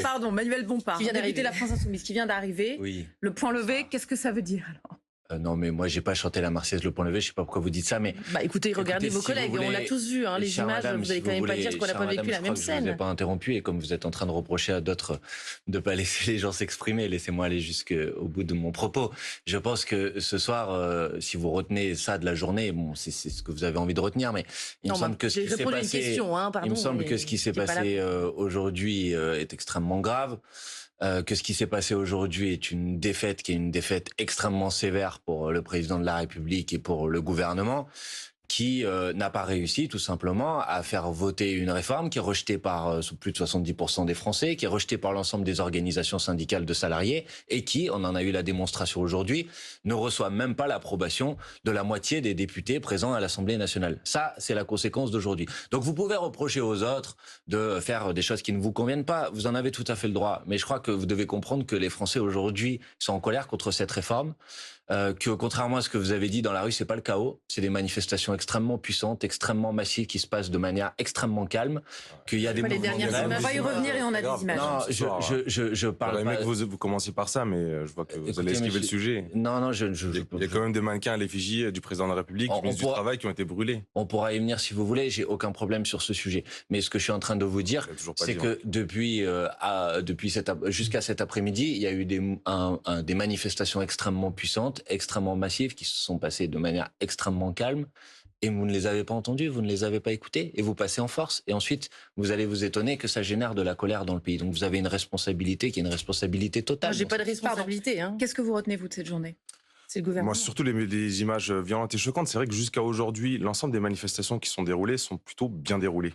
Pardon, Manuel Bompard, député de la France Insoumise, qui vient d'arriver. Oui. Le point levé, qu'est-ce que ça veut dire alors? Non, mais moi, j'ai pas chanté la Marseillaise, le point levé. Je sais pas pourquoi vous dites ça, mais. Écoutez, regardez vos collègues, on l'a tous vu, hein, les images. Madame, vous allez quand même pas dire qu'on n'a pas vécu la même scène. Je vous ai pas interrompu, et comme vous êtes en train de reprocher à d'autres de pas laisser les gens s'exprimer, laissez-moi aller jusqu'au bout de mon propos. Je pense que ce soir, si vous retenez ça de la journée, bon, c'est ce que vous avez envie de retenir, mais il me semble que ce qui s'est passé, il me semble que ce qui s'est passé aujourd'hui est extrêmement grave. Que ce qui s'est passé aujourd'hui est une défaite qui est une défaite extrêmement sévère pour le président de la République et pour le gouvernement, qui n'a pas réussi tout simplement à faire voter une réforme qui est rejetée par plus de 70% des Français, qui est rejetée par l'ensemble des organisations syndicales de salariés et qui, on en a eu la démonstration aujourd'hui, ne reçoit même pas l'approbation de la moitié des députés présents à l'Assemblée nationale. Ça, c'est la conséquence d'aujourd'hui. Donc vous pouvez reprocher aux autres de faire des choses qui ne vous conviennent pas, vous en avez tout à fait le droit, mais je crois que vous devez comprendre que les Français aujourd'hui sont en colère contre cette réforme. Que contrairement à ce que vous avez dit dans la rue, c'est pas le chaos, c'est des manifestations extrêmement puissantes, extrêmement massives qui se passent de manière extrêmement calme, qu'il y a des mouvements de grève. On va y revenir et on a des images. Non, je parle pas. Que vous commenciez par ça, mais je vois que vous allez esquiver le sujet. Non, il y a quand même des mannequins à l'effigie du président de la République, du ministre du Travail, qui ont été brûlés. On pourra y venir si vous voulez, j'ai aucun problème sur ce sujet. Mais ce que je suis en train de vous dire, c'est que jusqu'à cet après-midi, il y a eu des manifestations extrêmement puissantes, extrêmement massives, qui se sont passées de manière extrêmement calme, et vous ne les avez pas entendues, vous ne les avez pas écoutées, et vous passez en force. Et ensuite, vous allez vous étonner que ça génère de la colère dans le pays. Donc vous avez une responsabilité qui est une responsabilité totale. J'ai pas de responsabilité. Qu'est-ce que vous retenez, vous, de cette journée? C'est le gouvernement. Moi, surtout les images violentes et choquantes. C'est vrai que jusqu'à aujourd'hui, l'ensemble des manifestations qui sont déroulées sont plutôt bien déroulées.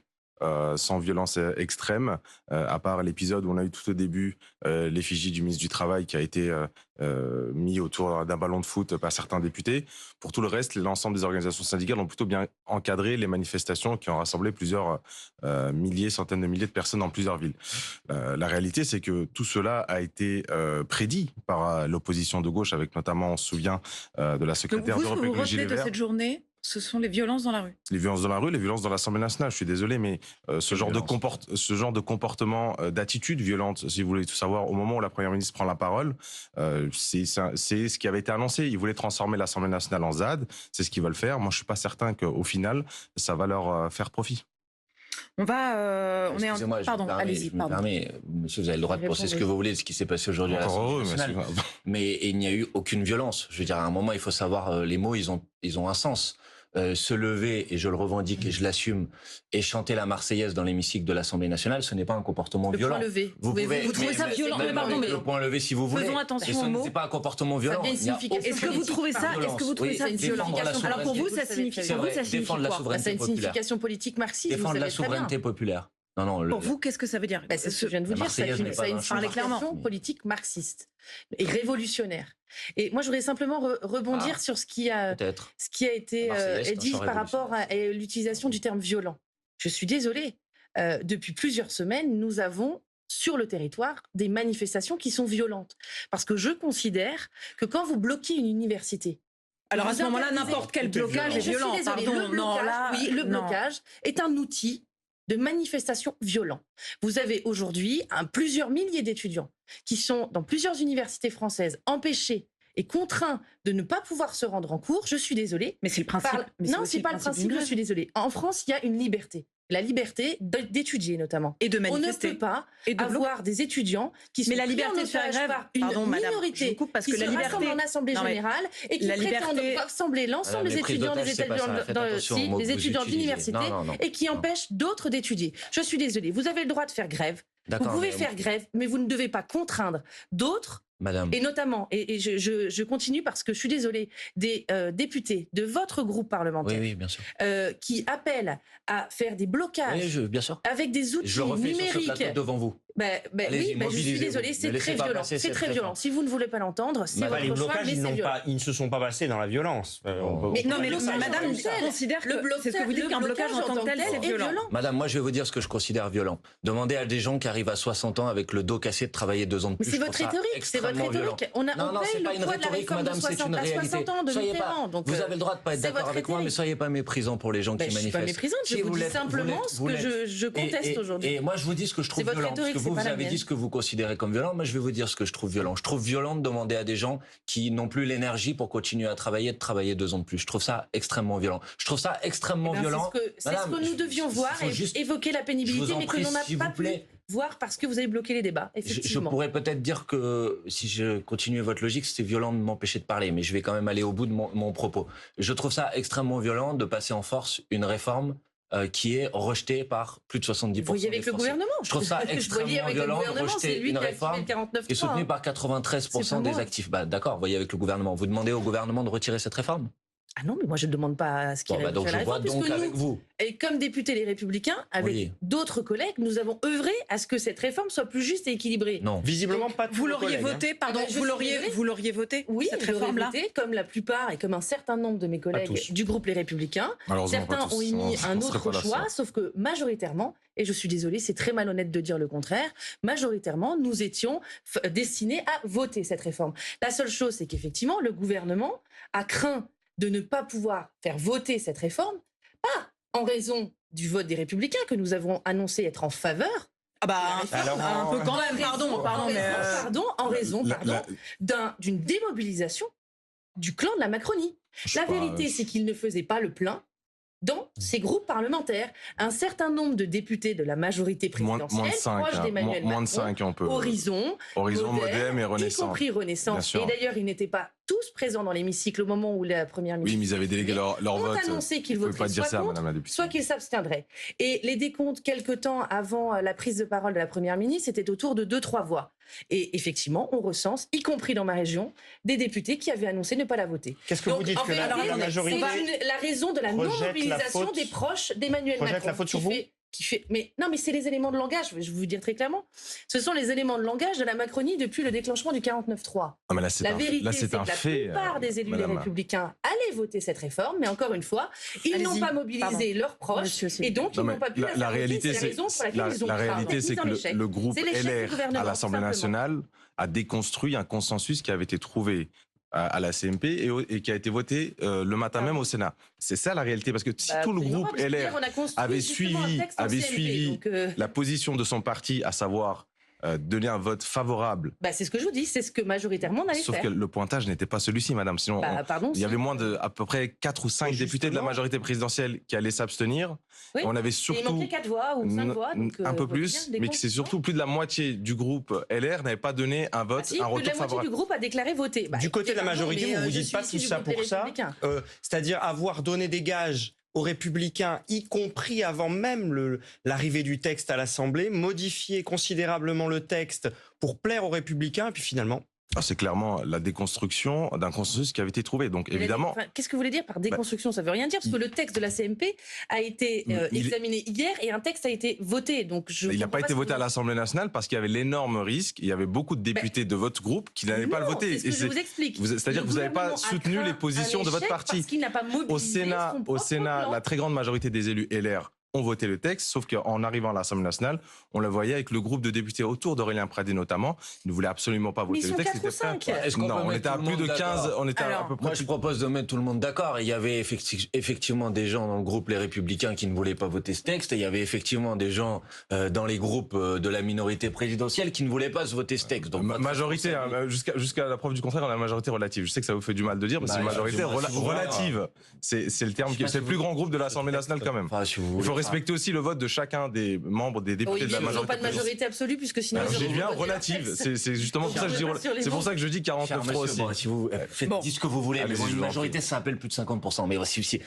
Sans violence extrême, à part l'épisode où on a eu tout au début l'effigie du ministre du Travail qui a été mis autour d'un ballon de foot par certains députés. Pour tout le reste, l'ensemble des organisations syndicales ont plutôt bien encadré les manifestations qui ont rassemblé plusieurs centaines de milliers de personnes dans plusieurs villes. La réalité, c'est que tout cela a été prédit par l'opposition de gauche, avec notamment, on se souvient, de la secrétaire d'Europe Écologie Les Verts. Vous retenez de cette journée, ce sont les violences dans la rue. Les violences dans la rue, les violences dans l'Assemblée nationale. Je suis désolé, mais ce genre de comportement, d'attitude violente, si vous voulez tout savoir, au moment où la Première ministre prend la parole, c'est ce qui avait été annoncé. Ils voulaient transformer l'Assemblée nationale en ZAD. C'est ce qu'ils veulent faire. Moi, je suis pas certain qu'au final, ça va leur faire profit. On va... Pardon, allez-y. Je me permets, monsieur, vous avez le droit de penser ce que vous voulez de ce qui s'est passé aujourd'hui à l'Assemblée nationale. Mais il n'y a eu aucune violence. Je veux dire, à un moment, il faut savoir, les mots, ils ont un sens. Se lever, et je le revendique et je l'assume, et chanter la Marseillaise dans l'hémicycle de l'Assemblée nationale, ce n'est pas un comportement violent. Le point levé. Vous trouvez ça violent? Le point levé, si vous voulez. Faisons attention aux mots. Ce n'est pas un comportement violent. Est-ce que vous trouvez ça violent? Alors pour vous, ça signifie quoi? Défendre la souveraineté C'est une populaire. signification politique marxiste. Défendre la souveraineté populaire. Non, pour vous, qu'est-ce que ça veut dire? C'est ce que je viens de vous dire. Ça a une signification politique marxiste et révolutionnaire. Et moi, je voudrais simplement rebondir sur ce qui a été dit par rapport à l'utilisation du terme violent. Je suis désolée. Depuis plusieurs semaines, nous avons sur le territoire des manifestations qui sont violentes. Parce que je considère que quand vous bloquez une université, alors à ce moment-là, n'importe quel blocage est violent. Le blocage est un outil de manifestations violentes. Vous avez aujourd'hui plusieurs milliers d'étudiants qui sont dans plusieurs universités françaises empêchés et contraints de ne pas pouvoir se rendre en cours. Je suis désolée. Mais c'est le principe. Non, c'est pas le principe, je suis désolée. En France, il y a une liberté. La liberté d'étudier notamment. Et de manifester. On ne peut pas avoir des étudiants qui sont pris en otage par une minorité qui se rassemble en assemblée générale et qui prétendent rassembler l'ensemble des étudiants d'université et qui empêchent d'autres d'étudier. Je suis désolée, vous avez le droit de faire grève. Vous pouvez faire grève, mais vous ne devez pas contraindre d'autres. Madame. Et notamment, et je continue parce que je suis désolée, des députés de votre groupe parlementaire bien sûr. Qui appellent à faire des blocages bien sûr. Avec des outils numériques. Sur ce plateau devant vous. Je suis désolée, c'est très violent. C'est très violent. Si vous ne voulez pas l'entendre, c'est votre choix, mais c'est violent. Ils ne se sont pas passés dans la violence. Madame considère que c'est ce que vous dites qu'un blocage en tant que tel, c'est violent. Madame, moi je vais vous dire ce que je considère violent. Demandez à des gens qui arrivent à 60 ans avec le dos cassé de travailler 2 ans de plus. Mais c'est votre rhétorique, c'est votre rhétorique. On paye le poids de la réforme de 60 à 60 ans de Mitterrand. Vous avez le droit de ne pas être d'accord avec moi, mais soyez pas méprisant pour les gens qui manifestent. Je ne suis pas méprisante, je vous dis simplement ce que je conteste aujourd'hui. Et moi je vous dis ce que je trouve violent. vous avez dit ce que vous considérez comme violent. Moi, je vais vous dire ce que je trouve violent. Je trouve violent de demander à des gens qui n'ont plus l'énergie pour continuer à travailler, de travailler 2 ans de plus. Je trouve ça extrêmement violent. Je trouve ça extrêmement violent. C'est ce que nous devions voir et évoquer la pénibilité, mais que l'on n'a pas pu voir parce que vous avez bloqué les débats, effectivement. Je pourrais peut-être dire que, si je continuais votre logique, c'était violent de m'empêcher de parler, mais je vais quand même aller au bout de mon propos. Je trouve ça extrêmement violent de passer en force une réforme qui est rejetée par plus de 70% des Français. Vous voyez avec le gouvernement. Je trouve ça extrêmement violent de rejeter une réforme qui est soutenue par 93% des actifs. Bah, d'accord, vous voyez avec le gouvernement. Vous demandez au gouvernement de retirer cette réforme ? Ah non, mais moi je ne demande pas à ce qu'il y ait donc je vois donc avec vous. Et comme députés Les Républicains, avec d'autres collègues, nous avons œuvré à ce que cette réforme soit plus juste et équilibrée. Non, visiblement pas tous. Vous l'auriez voté, pardon, vous l'auriez voté, oui, cette réforme-là, comme la plupart et comme un certain nombre de mes collègues du groupe Les Républicains. Certains ont émis un autre choix, sauf que majoritairement, et je suis désolée, c'est très malhonnête de dire le contraire, majoritairement, nous étions destinés à voter cette réforme. La seule chose, c'est qu'effectivement, le gouvernement a craint de ne pas pouvoir faire voter cette réforme, pas en raison du vote des Républicains que nous avons annoncé être en faveur. Ah bah, un peu quand même, en raison d'une démobilisation du clan de la Macronie. La vérité, c'est qu'il ne faisait pas le plein dans ces groupes parlementaires. Un certain nombre de députés de la majorité présidentielle, proches d'Emmanuel Macron, Horizon, Modem et Renaissance. Y compris Renaissance. Et d'ailleurs, ils n'étaient pas tous présents dans l'hémicycle au moment où la première ministre... Oui, mais ils avaient délégué leur vote. Ont annoncé qu'ils voteraient soit contre, soit qu'ils s'abstiendraient. Et les décomptes, quelque temps avant la prise de parole de la première ministre, c'était autour de 2-3 voix. Et effectivement, on recense, y compris dans ma région, des députés qui avaient annoncé ne pas la voter. Qu'est-ce que vous dites que la majorité... C'est la raison de la non-mobilisation des proches d'Emmanuel Macron. Projette la faute sur vous ? Mais c'est les éléments de langage, je vais vous dire très clairement. Ce sont les éléments de langage de la Macronie depuis le déclenchement du 49-3. La vérité, c'est que la plupart des élus des Républicains allaient voter cette réforme, mais encore une fois, ils n'ont pas mobilisé leurs proches et donc ils n'ont pas pu la réalité, c'est la réalité, c'est que le groupe LR à l'Assemblée nationale a déconstruit un consensus qui avait été trouvé à la CMP et qui a été voté le matin même au Sénat. C'est ça la réalité, parce que si tout le groupe LR avait suivi la position de son parti, à savoir donner un vote favorable. C'est ce que je vous dis, c'est ce que majoritairement on allait faire. Sauf que le pointage n'était pas celui-ci, madame. Sinon, il y avait moins de à peu près 4 ou 5 députés de la majorité présidentielle qui allaient s'abstenir. Oui. On avait surtout... il manquait 4 voix ou 5 voix. Donc, un peu plus, mais c'est surtout plus de la moitié du groupe LR n'avait pas donné un vote, un retour favorable. Plus de la moitié du groupe a déclaré voter. Du côté de la majorité, vous ne dites pas tout ça pour ça. C'est-à-dire avoir donné des gages aux Républicains, y compris avant même l'arrivée du texte à l'Assemblée, modifier considérablement le texte pour plaire aux Républicains, et puis finalement... C'est clairement la déconstruction d'un consensus qui avait été trouvé. Donc évidemment... Qu'est-ce que vous voulez dire par déconstruction ? Ça ne veut rien dire, parce que le texte de la CMP a été examiné hier et un texte a été voté. Donc il n'a pas été voté à l'Assemblée nationale parce qu'il y avait l'énorme risque, il y avait beaucoup de députés de votre groupe qui n'allaient pas le voter. C'est ce que je vous explique. C'est-à-dire que vous n'avez pas soutenu les positions de votre parti. Parce qu'il n'a pas mobilisé au Sénat, la très grande majorité des élus LR ont voté le texte, sauf qu'en arrivant à l'Assemblée nationale, on le voyait avec le groupe de députés autour d'Aurélien Pradié notamment, ils ne voulaient absolument pas voter le texte. Ils sont 4 ou 5. Non, on était à plus de 15, on était à peu près... Moi, je propose de mettre tout le monde d'accord. Il y avait effectivement des gens dans le groupe Les Républicains qui ne voulaient pas voter ce texte, et il y avait effectivement des gens dans les groupes de la minorité présidentielle qui ne voulaient pas se voter ce texte. Donc, majorité, jusqu'à la preuve du contraire, on a la majorité relative. Je sais que ça vous fait du mal de dire, mais c'est une majorité relative. C'est le terme, c'est le plus grand groupe de l'Assemblée nationale quand même. Il faut respecter aussi le vote de chacun des membres des députés de la majorité. Ils n'ont pas de majorité absolue, puisque sinon... J'ai bien relative. C'est justement pour ça que je dis... C'est pour ça que je dis 49-3 aussi. Si vous dites ce que vous voulez, mais une majorité, ça appelle plus de 50%. Mais aussi,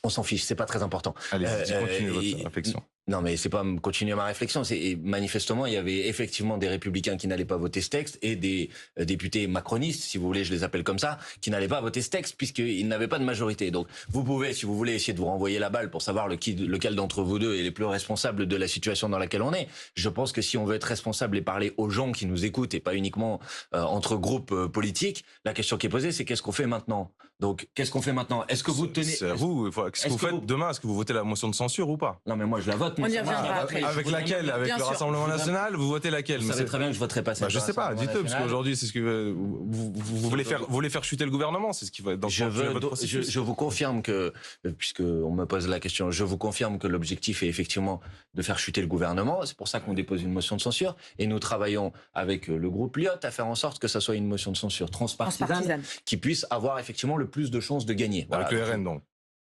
on s'en fiche, c'est pas très important. Allez, continuez votre réflexion. Non, mais c'est pas continuer ma réflexion. Manifestement, il y avait effectivement des Républicains qui n'allaient pas voter ce texte et des députés macronistes, si vous voulez, je les appelle comme ça, qui n'allaient pas voter ce texte puisqu'ils n'avaient pas de majorité. Donc, vous pouvez, si vous voulez, essayer de vous renvoyer la balle pour savoir lequel d'entre vous deux est les plus responsables de la situation dans laquelle on est. Je pense que si on veut être responsable et parler aux gens qui nous écoutent et pas uniquement entre groupes politiques, la question qui est posée, c'est qu'est-ce qu'on fait maintenant ? Donc, qu'est-ce qu'on fait maintenant ? Est-ce que vous tenez... C'est à vous. Qu'est-ce que vous faites demain ? Est-ce que vous votez la motion de censure ou pas ? Non, mais moi, je la vote. On y reviendra après. Avec laquelle? Avec le Rassemblement National? Vous votez laquelle? Vous savez très bien que je voterai pas ça. Je sais pas, dites-le, parce qu'aujourd'hui, c'est ce que vous voulez faire chuter le gouvernement, c'est ce qui va dans votre processus. Je vous confirme que, puisqu'on me pose la question, je vous confirme que l'objectif est effectivement de faire chuter le gouvernement. C'est pour ça qu'on dépose une motion de censure. Et nous travaillons avec le groupe Lyot à faire en sorte que ça soit une motion de censure transpartisane qui puisse avoir effectivement le plus de chances de gagner. Voilà. Avec le RN, donc.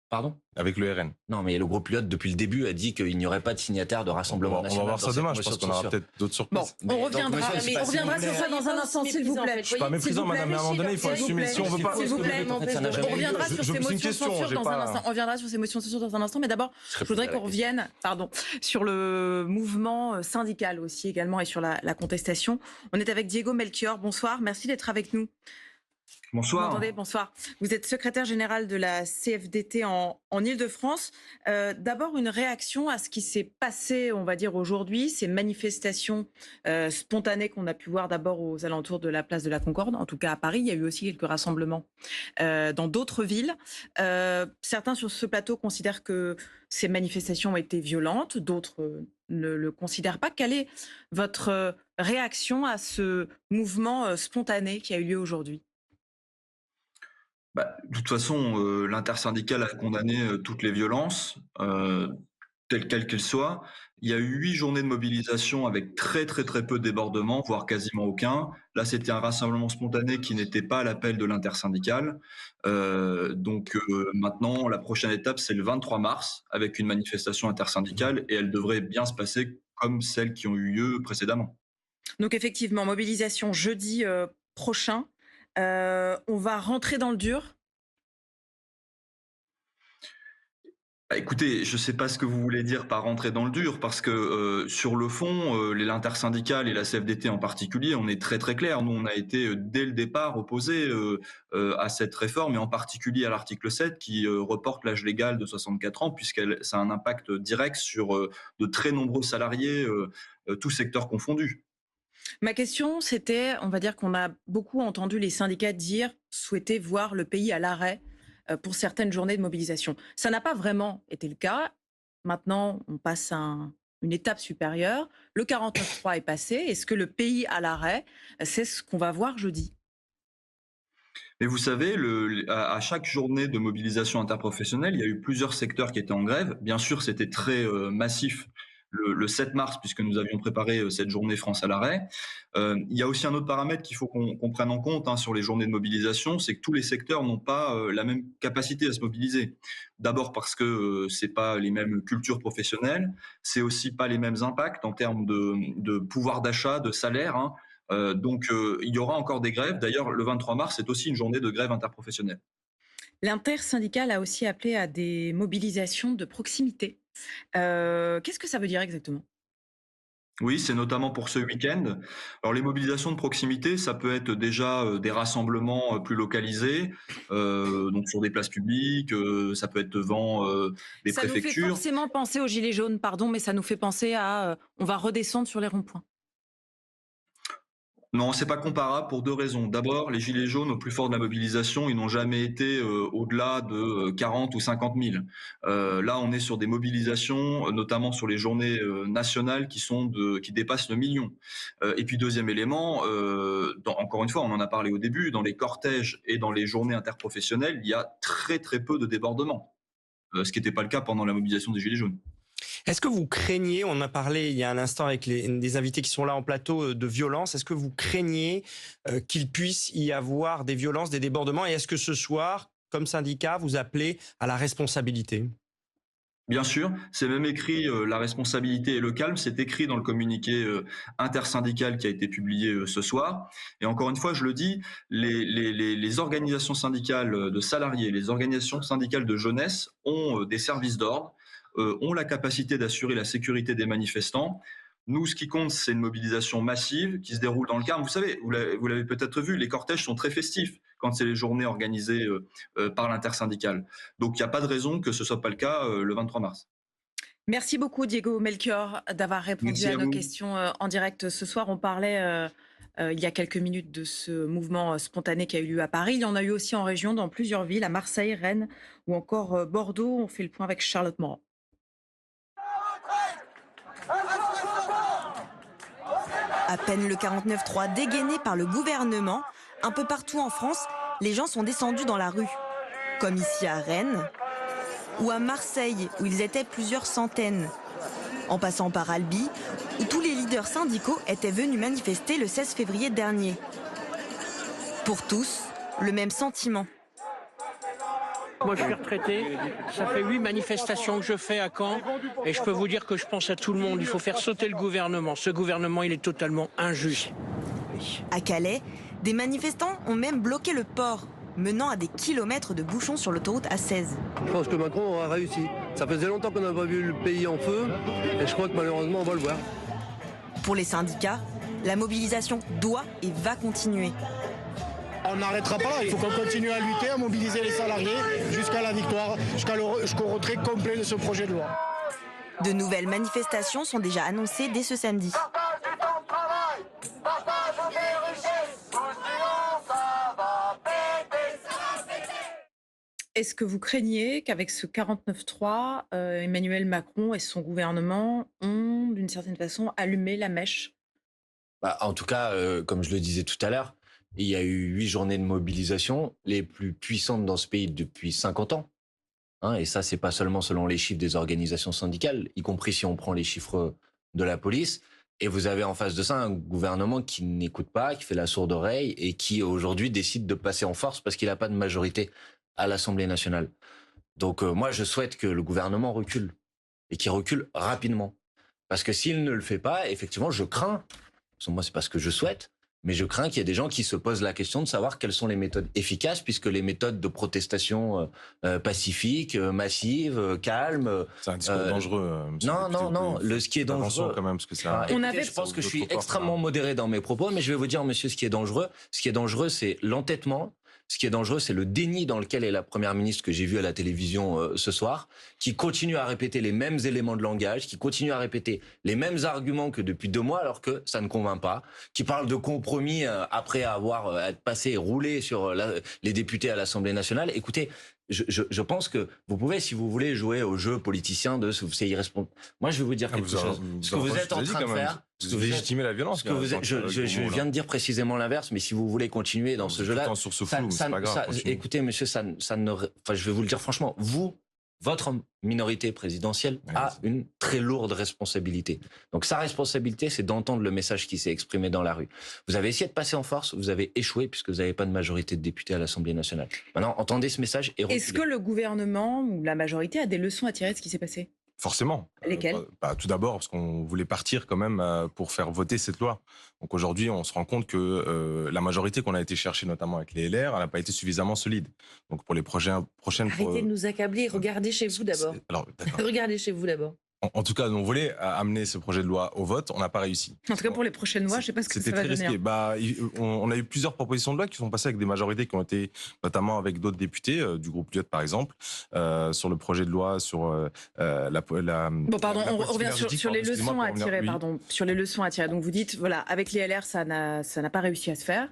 Pardon? Avec le RN. Non, mais le groupe Lyot, depuis le début, a dit qu'il n'y aurait pas de signataire de Rassemblement National. On va voir ça demain, je pense qu'on aura peut-être d'autres surprises. Bon, on reviendra sur ça dans un instant, s'il vous plaît. Je suis pas méprisant, madame, mais à un moment donné, il faut assumer. Si on veut pas... S'il vous plaît, on reviendra sur ces motions de censure dans un instant. On reviendra sur ces motions de censure dans un instant, mais d'abord, je voudrais qu'on revienne, sur le mouvement syndical aussi également et sur la contestation. On est avec Diego Melchior. Bonsoir, merci d'être avec nous. Bonsoir. Vous m'entendez? Bonsoir. Vous êtes secrétaire général de la CFDT en Ile-de-France. D'abord, une réaction à ce qui s'est passé, on va dire, aujourd'hui, ces manifestations spontanées qu'on a pu voir d'abord aux alentours de la place de la Concorde, en tout cas à Paris. Il y a eu aussi quelques rassemblements dans d'autres villes. Certains sur ce plateau considèrent que ces manifestations ont été violentes, d'autres ne le considèrent pas. Quelle est votre réaction à ce mouvement spontané qui a eu lieu aujourd'hui? De toute façon, l'intersyndicale a condamné toutes les violences, quelles qu'elles soient. Il y a eu 8 journées de mobilisation avec très peu de débordements, voire quasiment aucun. Là, c'était un rassemblement spontané qui n'était pas à l'appel de l'intersyndicale. Donc maintenant, la prochaine étape, c'est le 23 mars, avec une manifestation intersyndicale, et elle devrait bien se passer comme celles qui ont eu lieu précédemment. Donc effectivement, mobilisation jeudi prochain. On va rentrer dans le dur? Écoutez, je ne sais pas ce que vous voulez dire par rentrer dans le dur, parce que sur le fond, l'intersyndicale et la CFDT en particulier, on est très clair. Nous, on a été dès le départ opposés à cette réforme, et en particulier à l'article 7 qui reporte l'âge légal de 64 ans, ça a un impact direct sur de très nombreux salariés, tous secteurs confondus. Ma question, c'était, on va dire qu'on a beaucoup entendu les syndicats souhaiter voir le pays à l'arrêt pour certaines journées de mobilisation. Ça n'a pas vraiment été le cas. Maintenant, on passe à une étape supérieure. Le 49.3 est passé. Est-ce que le pays à l'arrêt, c'est ce qu'on va voir jeudi? Mais vous savez, à chaque journée de mobilisation interprofessionnelle, il y a eu plusieurs secteurs qui étaient en grève. Bien sûr, c'était très massif le 7 mars, puisque nous avions préparé cette journée France à l'arrêt. Il y a aussi un autre paramètre qu'il faut qu'on prenne en compte sur les journées de mobilisation, c'est que tous les secteurs n'ont pas la même capacité à se mobiliser. D'abord parce que c'est pas les mêmes cultures professionnelles, c'est aussi pas les mêmes impacts en termes de pouvoir d'achat, de salaire. Donc il y aura encore des grèves. D'ailleurs, le 23 mars, c'est aussi une journée de grève interprofessionnelle. L'intersyndicale a aussi appelé à des mobilisations de proximité. Qu'est-ce que ça veut dire exactement? Oui, c'est notamment pour ce week-end. Alors les mobilisations de proximité, ça peut être déjà des rassemblements plus localisés, donc sur des places publiques, ça peut être devant des préfectures. Ça nous fait forcément penser aux gilets jaunes, pardon, mais ça nous fait penser à on va redescendre sur les ronds-points. Non, c'est pas comparable pour 2 raisons. D'abord, les gilets jaunes, au plus fort de la mobilisation, ils n'ont jamais été au-delà de 40 ou 50 000. Là, on est sur des mobilisations, notamment sur les journées nationales, qui dépassent le million. Et puis, deuxième élément, encore une fois, on en a parlé au début, dans les cortèges et dans les journées interprofessionnelles, il y a très peu de débordements, ce qui n'était pas le cas pendant la mobilisation des gilets jaunes. Est-ce que vous craignez, on a parlé il y a un instant avec des invités qui sont là en plateau, de violence, est-ce que vous craignez qu'il puisse y avoir des violences, des débordements, et est-ce que ce soir, comme syndicat, vous appelez à la responsabilité? Bien sûr, c'est même écrit, la responsabilité et le calme, c'est écrit dans le communiqué intersyndical qui a été publié ce soir. Et encore une fois, je le dis, les organisations syndicales de salariés, les organisations syndicales de jeunesse ont des services d'ordre, ont la capacité d'assurer la sécurité des manifestants. Nous, ce qui compte, c'est une mobilisation massive qui se déroule dans le calme. Vous savez, vous l'avez peut-être vu, les cortèges sont très festifs quand c'est les journées organisées par l'intersyndicale. Donc, il n'y a pas de raison que ce ne soit pas le cas le 23 mars. Merci beaucoup, Diego Melchior, d'avoir répondu à nos questions en direct ce soir. On parlait il y a quelques minutes de ce mouvement spontané qui a eu lieu à Paris. Il y en a eu aussi en région, dans plusieurs villes, à Marseille, Rennes ou encore Bordeaux. On fait le point avec Charlotte Morin. À peine le 49.3 dégainé par le gouvernement, un peu partout en France, les gens sont descendus dans la rue. Comme ici à Rennes ou à Marseille, où ils étaient plusieurs centaines. En passant par Albi, où tous les leaders syndicaux étaient venus manifester le 16 février dernier. Pour tous, le même sentiment. Moi, je suis retraité. Ça fait 8 manifestations que je fais à Caen. Et je peux vous dire que je pense à tout le monde. Il faut faire sauter le gouvernement. Ce gouvernement, il est totalement injuste. À Calais, des manifestants ont même bloqué le port, menant à des kilomètres de bouchons sur l'autoroute A16. Je pense que Macron aura réussi. Ça faisait longtemps qu'on n'a pas vu le pays en feu. Et je crois que malheureusement, on va le voir. Pour les syndicats, la mobilisation doit et va continuer. On n'arrêtera pas là, il faut qu'on continue à lutter, à mobiliser les salariés jusqu'à la victoire, jusqu'au retrait complet de ce projet de loi. De nouvelles manifestations sont déjà annoncées dès ce samedi. Est-ce que vous craignez qu'avec ce 49.3, Emmanuel Macron et son gouvernement ont, d'une certaine façon, allumé la mèche ? En tout cas, comme je le disais tout à l'heure, il y a eu 8 journées de mobilisation, les plus puissantes dans ce pays depuis 50 ans. Et ça, c'est pas seulement selon les chiffres des organisations syndicales, y compris si on prend les chiffres de la police. Et vous avez en face de ça un gouvernement qui n'écoute pas, qui fait la sourde oreille et qui aujourd'hui décide de passer en force parce qu'il n'a pas de majorité à l'Assemblée nationale. Donc moi, je souhaite que le gouvernement recule et qu'il recule rapidement. Parce que s'il ne le fait pas, effectivement, je crains, parce que moi, c'est pas ce que je souhaite, mais je crains qu'il y ait des gens qui se posent la question de savoir quelles sont les méthodes efficaces, puisque les méthodes de protestation pacifique, massive, calme... C'est un discours dangereux. Non. Ce qui est dangereux... Quand même, parce que ça... Je pense que je suis extrêmement modéré dans mes propos, mais je vais vous dire, monsieur, ce qui est dangereux, c'est l'entêtement. Ce qui est dangereux, c'est le déni dans lequel est la première ministre que j'ai vue à la télévision ce soir, qui continue à répéter les mêmes éléments de langage, qui continue à répéter les mêmes arguments que depuis 2 mois, alors que ça ne convainc pas, qui parle de compromis après avoir passé et roulé sur les députés à l'Assemblée nationale. Écoutez, je pense que vous pouvez, si vous voulez, jouer au jeu politicien de c'est irresponsable. Moi, je vais vous dire quelque chose. Ce que vous êtes en train de faire... Vous légitimer la violence. Je viens de dire précisément l'inverse, mais si vous voulez continuer dans ce jeu-là... Sur ce flou, c'est pas grave. Écoutez, monsieur, je vais vous le dire franchement, votre minorité présidentielle a une très lourde responsabilité. Donc sa responsabilité, c'est d'entendre le message qui s'est exprimé dans la rue. Vous avez essayé de passer en force, vous avez échoué puisque vous n'avez pas de majorité de députés à l'Assemblée nationale. Maintenant, entendez ce message et reculez. Est-ce que le gouvernement ou la majorité a des leçons à tirer de ce qui s'est passé ? Forcément. Lesquelles ? Tout d'abord, parce qu'on voulait partir quand même pour faire voter cette loi. Donc aujourd'hui, on se rend compte que la majorité qu'on a été chercher, notamment avec les LR, elle n'a pas été suffisamment solide. Donc pour les prochaines... Arrêtez de nous accabler, regardez chez vous d'abord. Regardez chez vous d'abord. En tout cas, on voulait amener ce projet de loi au vote, on n'a pas réussi. En tout cas, pour les prochaines lois, je ne sais pas ce que ça va donner. C'était très risqué. On a eu plusieurs propositions de loi qui sont passées avec des majorités qui ont été, notamment avec d'autres députés, du groupe Lyot par exemple, sur le projet de loi sur la on revient sur les leçons à tirer. Sur les leçons à tirer. Donc vous dites, voilà, avec les LR, ça n'a pas réussi à se faire.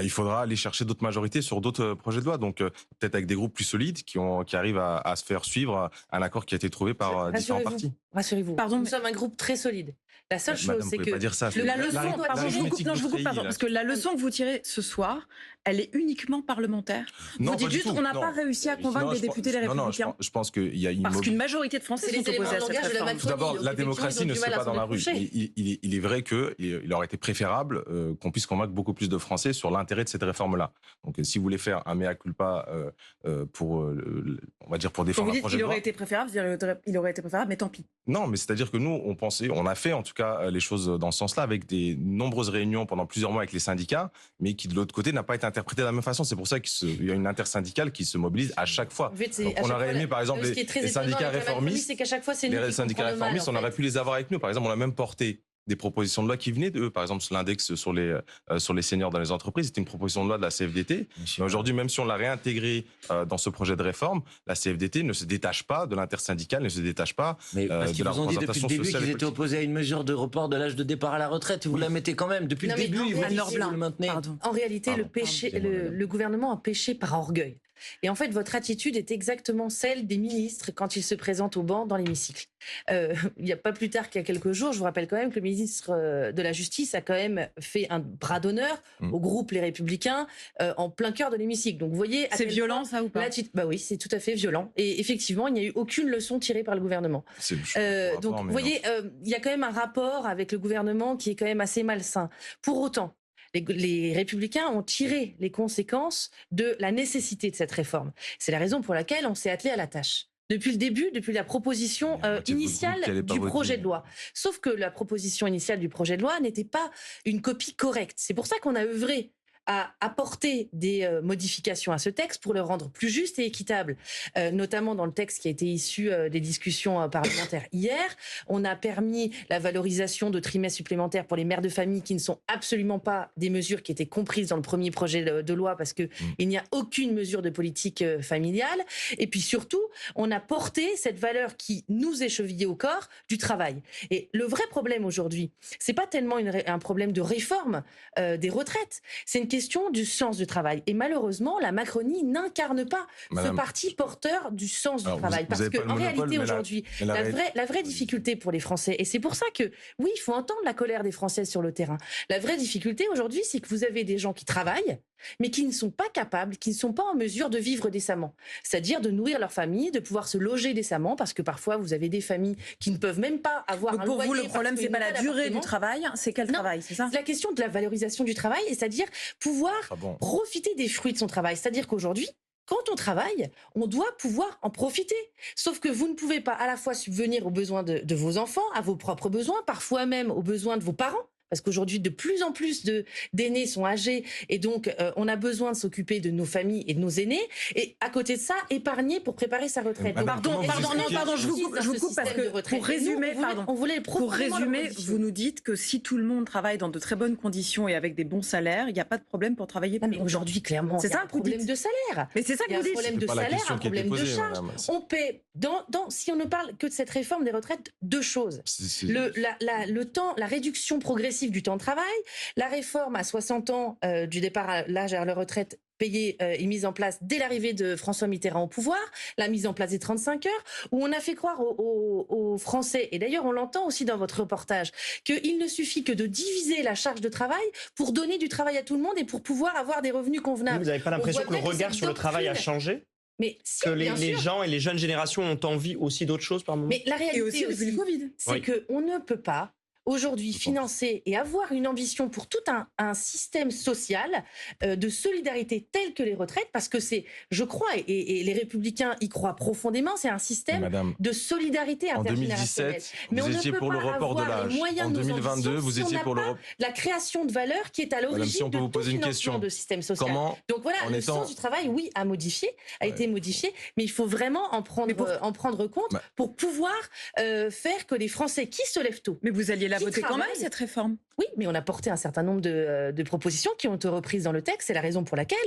Il faudra aller chercher d'autres majorités sur d'autres projets de loi. Donc, peut-être avec des groupes plus solides qui arrivent à se faire suivre un accord qui a été trouvé par différents partis. Rassurez-vous. Nous sommes un groupe très solide. La seule chose, c'est que pas dire ça, la leçon, je vous coupe, parce que la leçon que vous tirez ce soir, elle est uniquement parlementaire. Vous dites juste, on n'a pas réussi à convaincre les députés, les Républicains. Non, je pense qu'il y a une... Parce qu'une majorité de Français sont opposés à cette réforme. Tout d'abord, la démocratie ne se fait pas dans la rue. Il est vrai qu'il aurait été préférable qu'on puisse convaincre beaucoup plus de Français sur l'intérêt de cette réforme-là. Donc, si vous voulez faire un mea culpa pour, on va dire, pour défendre un projet de loi... Il aurait été préférable, mais tant pis. Non, mais c'est-à-dire que nous, on a fait en tout cas les choses dans ce sens-là avec des nombreuses réunions pendant plusieurs mois avec les syndicats, mais qui de l'autre côté n'a pas été interprété de la même façon. C'est pour ça qu'il y a une intersyndicale qui se mobilise à chaque fois. Donc, on aurait aimé, par exemple, les syndicats réformistes. Les syndicats réformistes, on aurait pu les avoir avec nous. Par exemple, on a même porté des propositions de loi qui venaient d'eux. Par exemple, l'index sur les seniors dans les entreprises, c'était une proposition de loi de la CFDT. Mais aujourd'hui, même si on l'a réintégré dans ce projet de réforme, la CFDT ne se détache pas de l'intersyndicale, ne se détache pas de la représentation sociale. Parce qu'ils vous ont dit depuis le début qu'ils étaient opposés à une mesure de report de l'âge de départ à la retraite. Vous la mettez quand même. Depuis le début, vous le maintenez. En réalité, le gouvernement a péché par orgueil. Et en fait, votre attitude est exactement celle des ministres quand ils se présentent au banc dans l'hémicycle. Il n'y a pas plus tard qu'il y a quelques jours, je vous rappelle quand même que le ministre de la Justice a quand même fait un bras d'honneur au groupe Les Républicains en plein cœur de l'hémicycle. Donc vous voyez, c'est violent ça ou pas? Bah oui, c'est tout à fait violent. Et effectivement, il n'y a eu aucune leçon tirée par le gouvernement. Donc vous voyez, il y a quand même un rapport avec le gouvernement qui est quand même assez malsain. Pour autant, les Républicains ont tiré les conséquences de la nécessité de cette réforme. C'est la raison pour laquelle on s'est attelé à la tâche. Depuis le début, depuis la proposition initiale du projet de loi. Sauf que la proposition initiale du projet de loi n'était pas une copie correcte. C'est pour ça qu'on a œuvré à apporter des modifications à ce texte pour le rendre plus juste et équitable, notamment dans le texte qui a été issu des discussions parlementaires hier. On a permis la valorisation de trimestres supplémentaires pour les mères de famille qui ne sont absolument pas des mesures qui étaient comprises dans le premier projet de loi parce que il n'y a aucune mesure de politique familiale. Et puis surtout, on a porté cette valeur qui nous est chevillée au corps du travail. Et le vrai problème aujourd'hui, c'est pas tellement un problème de réforme des retraites, c'est une question du sens du travail. Et malheureusement, la Macronie n'incarne pas ce parti porteur du sens du travail. Parce qu'en réalité, aujourd'hui, la vraie difficulté pour les Français, et c'est pour ça que, oui, il faut entendre la colère des Français sur le terrain. La vraie difficulté aujourd'hui, c'est que vous avez des gens qui travaillent, mais qui ne sont pas capables, qui ne sont pas en mesure de vivre décemment. C'est-à-dire de nourrir leur famille, de pouvoir se loger décemment, parce que parfois, vous avez des familles qui ne peuvent même pas avoir un loyer. Pour vous, le problème, c'est pas la durée du travail, c'est quel travail, c'est ça? C'est la question de la valorisation du travail, c'est-à-dire pouvoir profiter des fruits de son travail. C'est-à-dire qu'aujourd'hui, quand on travaille, on doit pouvoir en profiter. Sauf que vous ne pouvez pas à la fois subvenir aux besoins de vos enfants, à vos propres besoins, parfois même aux besoins de vos parents. Parce qu'aujourd'hui, de plus en plus d'aînés sont âgés et donc on a besoin de s'occuper de nos familles et de nos aînés. Et à côté de ça, épargner pour préparer sa retraite. Pardon, je vous coupe parce que pour résumer, vous nous dites que si tout le monde travaille dans de très bonnes conditions et avec des bons salaires, il n'y a pas de problème pour travailler. Mais aujourd'hui, clairement, il y a un problème de salaire. Mais c'est ça que vous dites. Il y a un problème de salaire, un problème de charge. On paie, si on ne parle que de cette réforme des retraites, deux choses. Le temps, la réduction progressive du temps de travail, la réforme à 60 ans du départ à l'âge à la retraite payée et mise en place dès l'arrivée de François Mitterrand au pouvoir, la mise en place des 35 heures, où on a fait croire aux Français, et d'ailleurs on l'entend aussi dans votre reportage, qu'il ne suffit que de diviser la charge de travail pour donner du travail à tout le monde et pour pouvoir avoir des revenus convenables. Vous n'avez pas l'impression que le regard sur le travail a changé? Mais si, que les gens et les jeunes générations ont envie aussi d'autres choses par moment? Mais la réalité aussi, c'est qu'on ne peut pas aujourd'hui financer et avoir une ambition pour tout un système social de solidarité tel que les retraites, parce que c'est, je crois, et les Républicains y croient profondément, c'est un système de solidarité intergénérationnelle. En 2017, vous étiez pour le report de l'âge. En 2022, vous étiez pour la création de valeur qui est à l'origine de tout financement de système social. Donc voilà, le sens du travail, oui, a été modifié, mais il faut vraiment en prendre compte pour pouvoir faire que les Français qui se lèvent tôt. Mais vous alliez la voter quand même, cette réforme? Oui, mais on a porté un certain nombre de propositions qui ont été reprises dans le texte. C'est la raison pour laquelle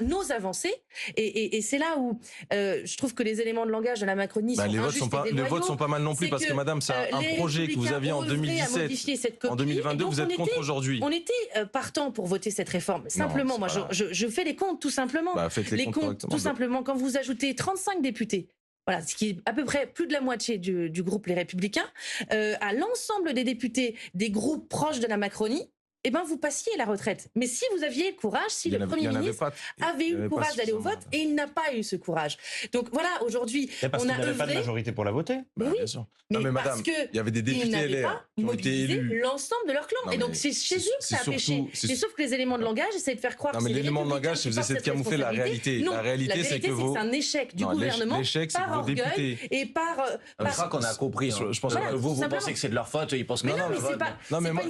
nos avancées, et c'est là où je trouve que les éléments de langage de la Macronie sont injustes et déloyaux. Les votes sont pas mal non plus, parce que madame, c'est un projet que vous aviez en 2017. En 2022, vous êtes contre aujourd'hui. On était partant pour voter cette réforme. Simplement, moi, je fais les comptes, tout simplement. Faites les comptes, tout simplement, quand vous ajoutez 35 députés, voilà, ce qui est à peu près plus de la moitié du groupe Les Républicains, à l'ensemble des députés des groupes proches de la Macronie, eh ben vous passiez la retraite. Mais si vous aviez le courage, si le Premier ministre avait eu le courage d'aller au vote, et il n'a pas eu ce courage. Donc voilà, aujourd'hui, on a n'avait pas de majorité pour la voter. Oui, bien sûr. Mais madame, il y avait des députés LR qui ont été élus. L'ensemble de leur clan. Et donc c'est chez eux que ça a péché. Mais sauf que les éléments de langage essaient de faire croire que c'est les l'élément de langage, c'est vous essayez de camoufler la réalité. La réalité, c'est que c'est un échec du gouvernement par orgueil et par... Je crois qu'on a compris. Je pense que vous pensez que c'est de leur faute, ils pensent que non, mais moi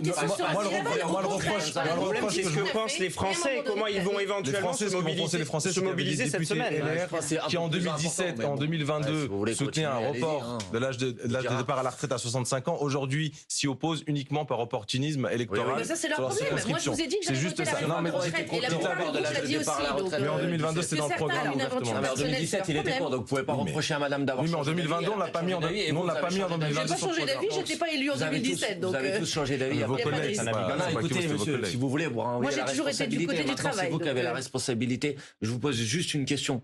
le reproche, c'est ce que pensent les Français et comment ils vont éventuellement se mobiliser cette semaine. Qui en 2017 et en 2022 soutenaient un report de l'âge de départ à la retraite à 65 ans, aujourd'hui s'y opposent uniquement par opportunisme électoral. Ça, c'est leur problème. Moi, je vous ai dit que j'allais voter la réforme des retraites. Et la plupart de l'âge de départ à la retraite. Mais en 2022, c'est dans le programme ouvertement. En 2017, il était pour, donc vous pouvez pas reprocher à madame d'avoir changé d'avis. Oui, mais en 2022, on l'a pas mis en 2022. J'ai pas changé d'avis, j'étais pas élu en 2017. Vous avez tous changé d'avis. Vos collègues, écoutez, monsieur, si vous voulez, moi j'ai toujours été du côté du travail. C'est vous qui avez la responsabilité. Je vous pose juste une question.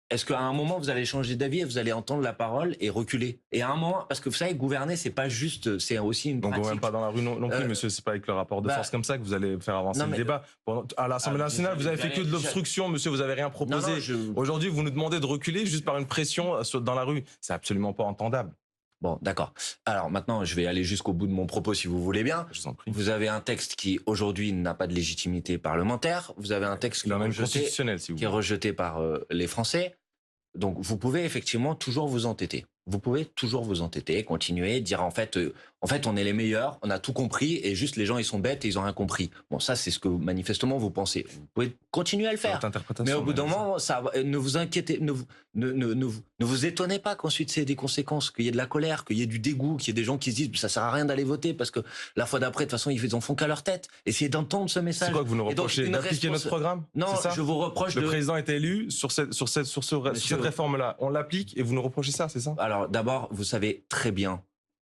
Est-ce qu'à un moment, vous allez changer d'avis et vous allez entendre la parole et reculer? Et à un moment, parce que vous savez, gouverner, c'est pas juste, c'est aussi une pratique. Donc, on ne va pas dans la rue non plus, monsieur. C'est pas avec le rapport de force comme ça que vous allez faire avancer le débat. À l'Assemblée nationale, vous avez fait que de l'obstruction, monsieur. Vous avez rien proposé. Aujourd'hui, vous nous demandez de reculer juste par une pression dans la rue. C'est absolument pas entendable. Bon, d'accord. Alors maintenant, je vais aller jusqu'au bout de mon propos, si vous voulez bien. Je vous en prie. Vous avez un texte qui, aujourd'hui, n'a pas de légitimité parlementaire. Vous avez un texte qui est rejeté par les Français. Donc, vous pouvez effectivement toujours vous entêter. Vous pouvez toujours vous entêter, continuer, dire en fait, on est les meilleurs, on a tout compris et juste les gens ils sont bêtes et ils ont rien compris. Bon, ça c'est ce que manifestement vous pensez. Vous pouvez continuer à le faire. Mais au bout d'un moment, ne vous inquiétez, ne vous étonnez pas qu'ensuite c'est des conséquences, qu'il y ait de la colère, qu'il y ait du dégoût, qu'il y ait des gens qui se disent ça sert à rien d'aller voter parce que la fois d'après de toute façon ils en font qu'à leur tête. Essayez d'entendre ce message. C'est quoi que vous nous reprochez, d'appliquer notre programme? Non, je vous reproche. Le président est élu sur cette réforme-là. On l'applique et vous nous reprochez ça, c'est ça? Alors d'abord, vous savez très bien,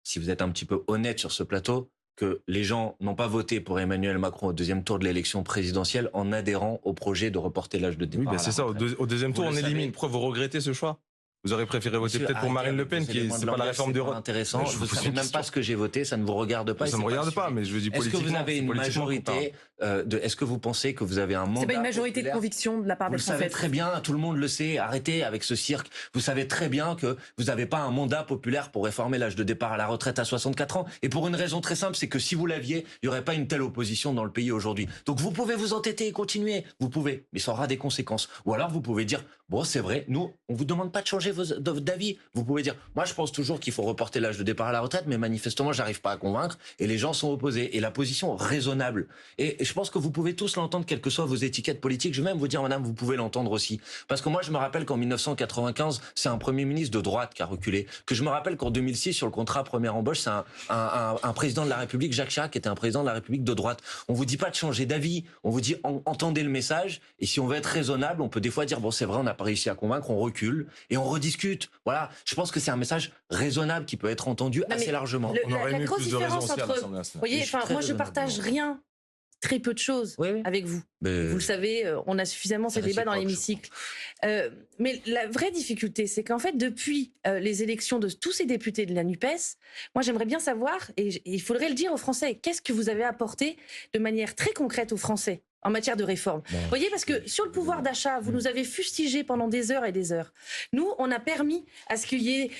si vous êtes un petit peu honnête sur ce plateau, que les gens n'ont pas voté pour Emmanuel Macron au deuxième tour de l'élection présidentielle en adhérant au projet de reporter l'âge de départ. Oui, c'est ça. Au deuxième tour, on élimine. Pourquoi vous regrettez ce choix? Vous aurez préféré voter peut-être pour Marine Le Pen, qui c'est pas la réforme des retraites. Intéressant. Je ne sais même pas ce que j'ai voté, ça ne vous regarde pas. Ça ne me regarde pas, mais je veux dire politiquement. Est-ce que vous avez une majorité est-ce que vous pensez que vous avez un mandat? C'est pas une majorité de conviction de la part des Français. Vous le savez très bien, tout le monde le sait. Arrêtez avec ce cirque. Vous savez très bien que vous n'avez pas un mandat populaire pour réformer l'âge de départ à la retraite à 64 ans. Et pour une raison très simple, c'est que si vous l'aviez, il n'y aurait pas une telle opposition dans le pays aujourd'hui. Donc vous pouvez vous entêter et continuer. Vous pouvez, mais ça aura des conséquences. Ou alors vous pouvez dire, bon c'est vrai, nous, on vous demande pas de changer d'avis. Vous pouvez dire, moi je pense toujours qu'il faut reporter l'âge de départ à la retraite, mais manifestement j'arrive pas à convaincre et les gens sont opposés. Et la position raisonnable. Et je pense que vous pouvez tous l'entendre, quelles que soient vos étiquettes politiques. Je vais même vous dire, madame, vous pouvez l'entendre aussi. Parce que moi je me rappelle qu'en 1995, c'est un premier ministre de droite qui a reculé. Que je me rappelle qu'en 2006, sur le contrat première embauche, c'est un président de la République, Jacques Chirac, qui était un président de la République de droite. On vous dit pas de changer d'avis. On vous dit, entendez le message. Et si on veut être raisonnable, on peut des fois dire, bon c'est vrai, on n'a pas réussi à convaincre, on recule et on rediscute. Voilà. Je pense que c'est un message raisonnable qui peut être entendu assez largement. La grosse différence entre, vous voyez, moi je partage rien, très peu de choses avec vous. Mais vous le savez, on a suffisamment ces débats dans l'hémicycle. Mais la vraie difficulté, c'est qu'en fait, depuis les élections de tous ces députés de la NUPES, moi j'aimerais bien savoir, et il faudrait le dire aux Français, qu'est-ce que vous avez apporté de manière très concrète aux Français en matière de réforme. Vous voyez, parce que sur le pouvoir d'achat, vous nous avez fustigé pendant des heures et des heures. Nous, on a permis à ce qu'il y ait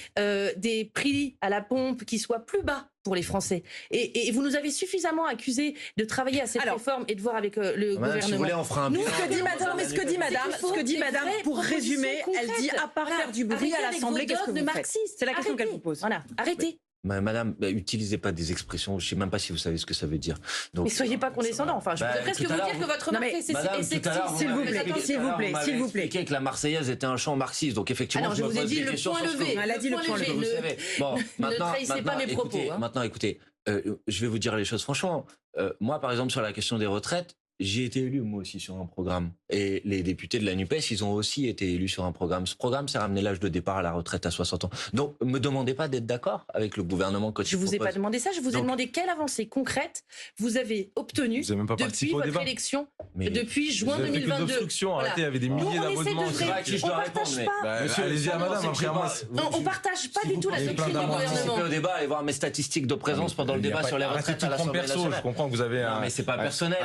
des prix à la pompe qui soient plus bas pour les Français. Et vous nous avez suffisamment accusés de travailler à cette réforme et de voir avec le gouvernement. Si vous voulez, on fera un bilan. Ce que dit madame, pour résumer, elle dit à part faire du bruit à l'Assemblée, qu'est-ce que vous faites? C'est la question qu'elle vous pose. Voilà, arrêtez. Madame, utilisez pas des expressions, je sais même pas si vous savez ce que ça veut dire. Donc, mais soyez pas condescendant, enfin, je peux presque vous dire que votre remarque est sexiste. S'il vous plaît. Que la Marseillaise était un chant marxiste, donc effectivement, je vous ai dit le point levé. Elle a dit le point levé. Bon, ne trahissez pas mes propos. Maintenant, écoutez, je vais vous dire les choses franchement. Moi, par exemple, sur la question des retraites, j'ai été élu moi aussi sur un programme. Et les députés de la NUPES, ils ont aussi été élus sur un programme. Ce programme, c'est ramener l'âge de départ à la retraite à 60 ans. Donc, me demandez pas d'être d'accord avec le gouvernement quand je vous ai pas demandé ça. Je vous ai demandé quelle avancée concrète vous avez obtenue depuis votre élection, depuis juin 2022. Arrêtez, il y avait des milliers d'abonnements. Allez-y à madame, après moi. On partage pas du tout la doctrine du gouvernement. Au débat, allez voir mes statistiques de présence pendant le débat sur les retraites à l'Assemblée nationale. Je comprends que vous avez Non, mais c'est pas personnel.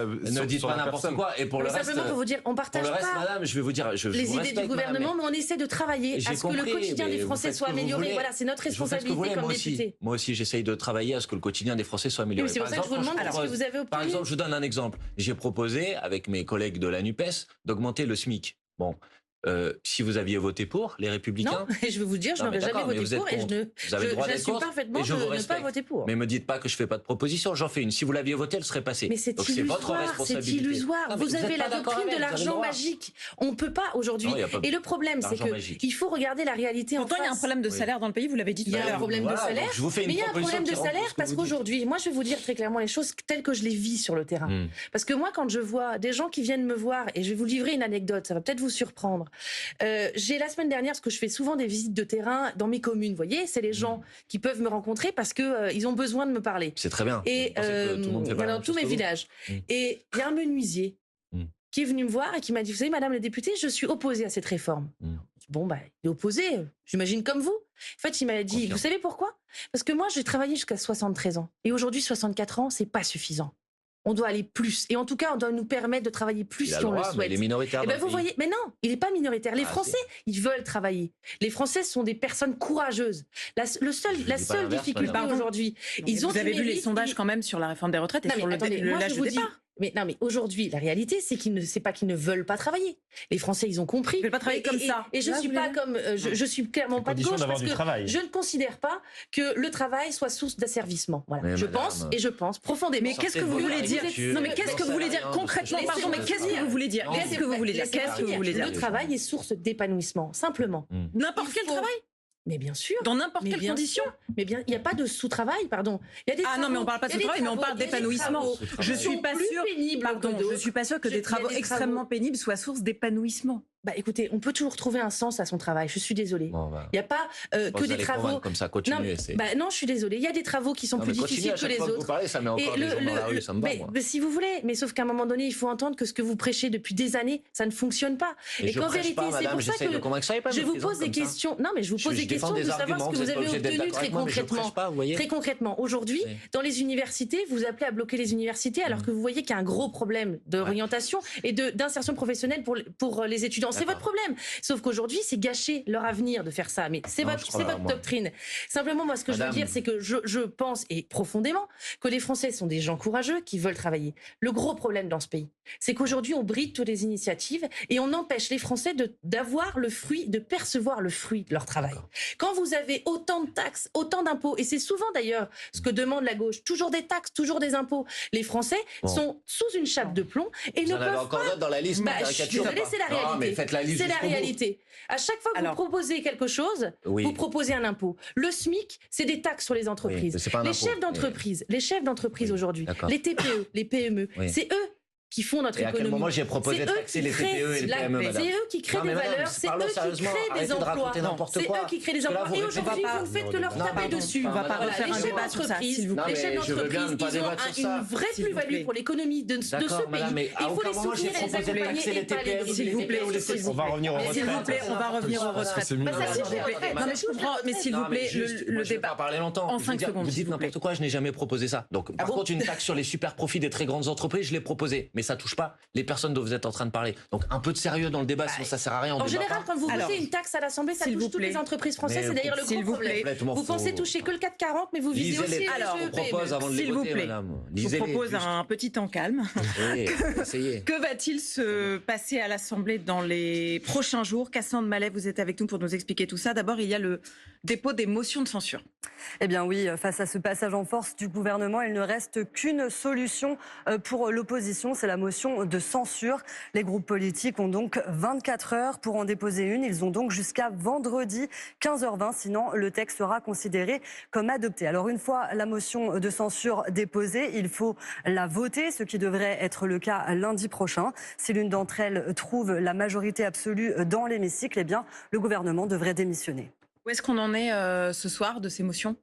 Ne dites pas n'importe quoi. Et pour le reste, simplement pour vous dire, on partage pas madame, je vais vous dire, les idées du gouvernement, mais on essaie de travailler à ce que le quotidien des Français soit amélioré. Voilà, c'est notre responsabilité comme député. Moi aussi, j'essaye de travailler à ce que le quotidien des Français soit amélioré. C'est pour ça que je vous demande ce que vous avez obtenu. Par exemple, je vous donne un exemple. J'ai proposé, avec mes collègues de la NUPES, d'augmenter le SMIC. Bon. Si vous aviez voté pour, les Républicains... Non, je vais vous dire, je n'aurais jamais voté pour et j'assume parfaitement de ne pas voter pour. Mais me dites pas que je fais pas de proposition, j'en fais une. Si vous l'aviez voté, elle serait passée. Mais c'est illusoire, vous avez la doctrine de l'argent magique. On ne peut pas aujourd'hui. Et le problème, c'est qu'il faut regarder la réalité en face. Pourtant, il y a un problème de salaire dans le pays, vous l'avez dit tout à l'heure. Il y a un problème de salaire, mais il y a un problème de salaire parce qu'aujourd'hui, moi je vais vous dire très clairement les choses telles que je les vis sur le terrain. Parce que moi, quand je vois des gens qui viennent me voir, et je vais vous livrer une anecdote, ça va peut-être vous surprendre, J'ai la semaine dernière, parce que je fais souvent des visites de terrain dans mes communes, vous voyez, c'est les gens qui peuvent me rencontrer parce que ils ont besoin de me parler. C'est très bien. Et dans tous mes villages. Et il y a un menuisier qui est venu me voir et qui m'a dit, vous savez, Madame la députée, je suis opposée à cette réforme. Bon, bah, il est opposé, j'imagine comme vous. En fait, il m'a dit, vous savez pourquoi? Parce que moi, j'ai travaillé jusqu'à 73 ans. Et aujourd'hui, 64 ans, c'est pas suffisant. On doit aller plus. Et en tout cas, on doit nous permettre de travailler plus si on le souhaite. Il est minoritaire. Et ben vous voyez, mais non, il n'est pas minoritaire. Les Français, ils veulent travailler. Les Français sont des personnes courageuses. La seule difficulté aujourd'hui, vous avez vu les sondages quand même sur la réforme des retraites et sur l'âge de départ. Mais non, mais aujourd'hui, la réalité, c'est pas qu'ils ne veulent pas travailler. Les Français, ils ont compris. Ils ne veulent pas travailler comme ça. Et je suis pas comme, je suis clairement pas de gauche parce que je ne considère pas que le travail soit source d'asservissement. Voilà. Je pense profondément. Mais qu'est-ce que vous voulez dire? Non, mais qu'est-ce que vous voulez dire concrètement? Pardon, mais qu'est-ce que vous voulez dire? Qu'est-ce que vous voulez dire? Qu'est-ce que vous voulez dire? Le travail est source d'épanouissement, simplement. N'importe quel travail? Mais bien sûr. Dans n'importe quelle condition. Mais bien, il n'y a pas de sous-travail, pardon. Il y a des travaux, non, mais on ne parle pas de sous-travail, mais on parle d'épanouissement. Je ne suis pas sûre que des travaux extrêmement pénibles soient source d'épanouissement. Bah écoutez, on peut toujours trouver un sens à son travail. Je suis désolée. Il n'y a pas que des travaux comme ça. Continuez. Non, je suis désolée. Il y a des travaux qui sont plus difficiles que les autres. Vous parlez, ça met encore les gens dans la rue, ça me va, mais si vous voulez, mais sauf qu'à un moment donné, il faut entendre que ce que vous prêchez depuis des années, ça ne fonctionne pas. Et qu'en vérité, c'est pour ça que je vous pose des questions. Non, mais je vous pose des questions de savoir ce que vous avez obtenu très concrètement. Très concrètement, aujourd'hui, dans les universités, vous appelez à bloquer les universités alors que vous voyez qu'il y a un gros problème d'orientation et d'insertion professionnelle pour les étudiants. C'est votre problème. Sauf qu'aujourd'hui, c'est gâcher leur avenir de faire ça. Mais c'est votre doctrine. Simplement, moi, ce que je veux dire, c'est que je pense, et profondément, que les Français sont des gens courageux qui veulent travailler. Le gros problème dans ce pays, c'est qu'aujourd'hui, on bride toutes les initiatives et on empêche les Français d'avoir le fruit, de percevoir le fruit de leur travail. Quand vous avez autant de taxes, autant d'impôts, et c'est souvent d'ailleurs ce que demande la gauche, toujours des taxes, toujours des impôts, les Français sont sous une chape de plomb et ne peuvent pas... encore d'autres dans la liste, c'est la réalité. C'est la réalité. À chaque fois que vous proposez quelque chose, vous proposez un impôt. Le SMIC, c'est des taxes sur les entreprises. Les chefs d'entreprise aujourd'hui, les TPE, les PME, c'est eux qui font notre économie. À quel moment j'ai proposé de taxer les TPE et les PME, madame? C'est eux qui créent des valeurs, c'est eux qui créent des emplois. C'est eux qui créent des emplois. Et aujourd'hui, vous ne faites que leur taper dessus. On ne va pas refaire un débat sur ça, s'il vous plaît. Les chefs d'entreprise, ils ont une vraie plus-value pour l'économie de ce pays. Il faut les soutenir et les accompagner et pas les briser. S'il vous plaît, on va revenir aux retraites. S'il vous plaît, on va revenir aux retraites. Non, mais je comprends, mais s'il vous plaît, le débat. Pas parler longtemps. En 5 secondes. Vous dites n'importe quoi, je n'ai jamais proposé ça. Donc, par contre, une taxe sur les super profits des très grandes entreprises, je l'ai proposé. Mais ça touche pas les personnes dont vous êtes en train de parler. Donc un peu de sérieux dans le débat, sinon ça sert à rien. En général, quand vous votez une taxe à l'Assemblée, ça touche toutes les entreprises françaises. C'est d'ailleurs le gros problème. Vous pensez toucher que le 440, mais vous visez aussi les s'il vous plaît, je vous propose un petit temps calme. Que va-t-il se passer à l'Assemblée dans les prochains jours? Cassandre Mallet, vous êtes avec nous pour nous expliquer tout ça. D'abord, il y a le dépôt des motions de censure. Eh bien oui, face à ce passage en force du gouvernement, il ne reste qu'une solution pour l'opposition, c'est la motion de censure. Les groupes politiques ont donc 24 heures pour en déposer une. Ils ont donc jusqu'à vendredi 15h20, sinon le texte sera considéré comme adopté. Alors une fois la motion de censure déposée, il faut la voter, ce qui devrait être le cas lundi prochain. Si l'une d'entre elles trouve la majorité absolue dans l'hémicycle, eh bien le gouvernement devrait démissionner. Où est-ce qu'on en est ce soir de ces motions?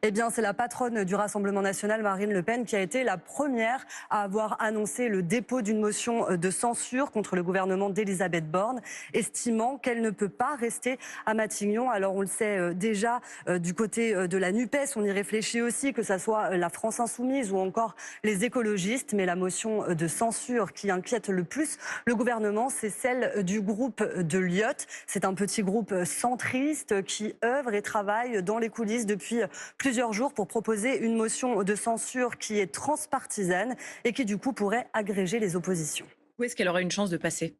Eh bien, c'est la patronne du Rassemblement national, Marine Le Pen, qui a été la première à avoir annoncé le dépôt d'une motion de censure contre le gouvernement d'Elisabeth Borne, estimant qu'elle ne peut pas rester à Matignon. Alors, on le sait déjà, du côté de la NUPES, on y réfléchit aussi, que ça soit la France Insoumise ou encore les écologistes. Mais la motion de censure qui inquiète le plus le gouvernement, c'est celle du groupe de Lyotte. C'est un petit groupe centriste qui œuvre et travaille dans les coulisses depuis plusieurs jours pour proposer une motion de censure qui est transpartisane et qui du coup pourrait agréger les oppositions. Où est-ce qu'elle aurait une chance de passer?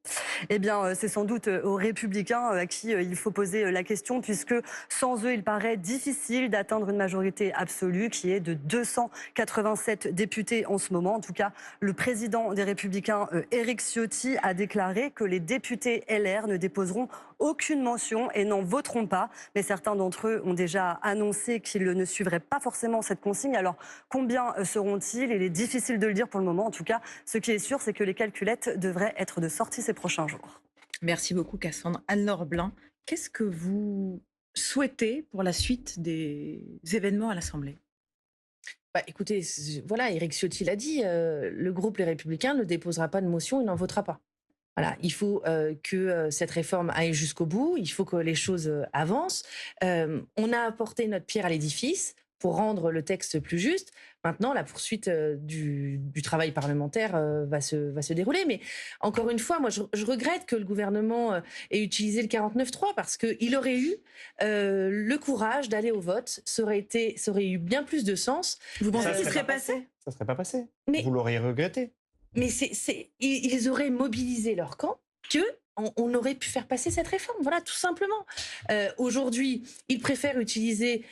Eh bien, c'est sans doute aux Républicains à qui il faut poser la question, puisque sans eux, il paraît difficile d'atteindre une majorité absolue qui est de 287 députés en ce moment. En tout cas, le président des Républicains, Éric Ciotti, a déclaré que les députés LR ne déposeront aucune mention et n'en voteront pas. Mais certains d'entre eux ont déjà annoncé qu'ils ne suivraient pas forcément cette consigne. Alors, combien seront-ils? Il est difficile de le dire pour le moment. En tout cas, ce qui est sûr, c'est que les calculettes devraient être de sortie ces prochains jours. Merci beaucoup, Cassandre. Anne-Laure Blin, qu'est-ce que vous souhaitez pour la suite des événements à l'Assemblée ? Écoutez, voilà, Éric Ciotti l'a dit, le groupe Les Républicains ne déposera pas de motion, il n'en votera pas. Voilà, il faut que cette réforme aille jusqu'au bout, il faut que les choses avancent. On a apporté notre pierre à l'édifice pour rendre le texte plus juste. Maintenant, la poursuite du travail parlementaire va se dérouler. Mais encore une fois, moi, je regrette que le gouvernement ait utilisé le 49.3 parce qu'il aurait eu le courage d'aller au vote. Ça aurait eu bien plus de sens. Vous pensez qu'il serait passé ? Ça ne serait pas passé. Vous l'auriez regretté. Mais ils auraient mobilisé leur camp on aurait pu faire passer cette réforme. Voilà, tout simplement. Aujourd'hui, ils préfèrent utiliser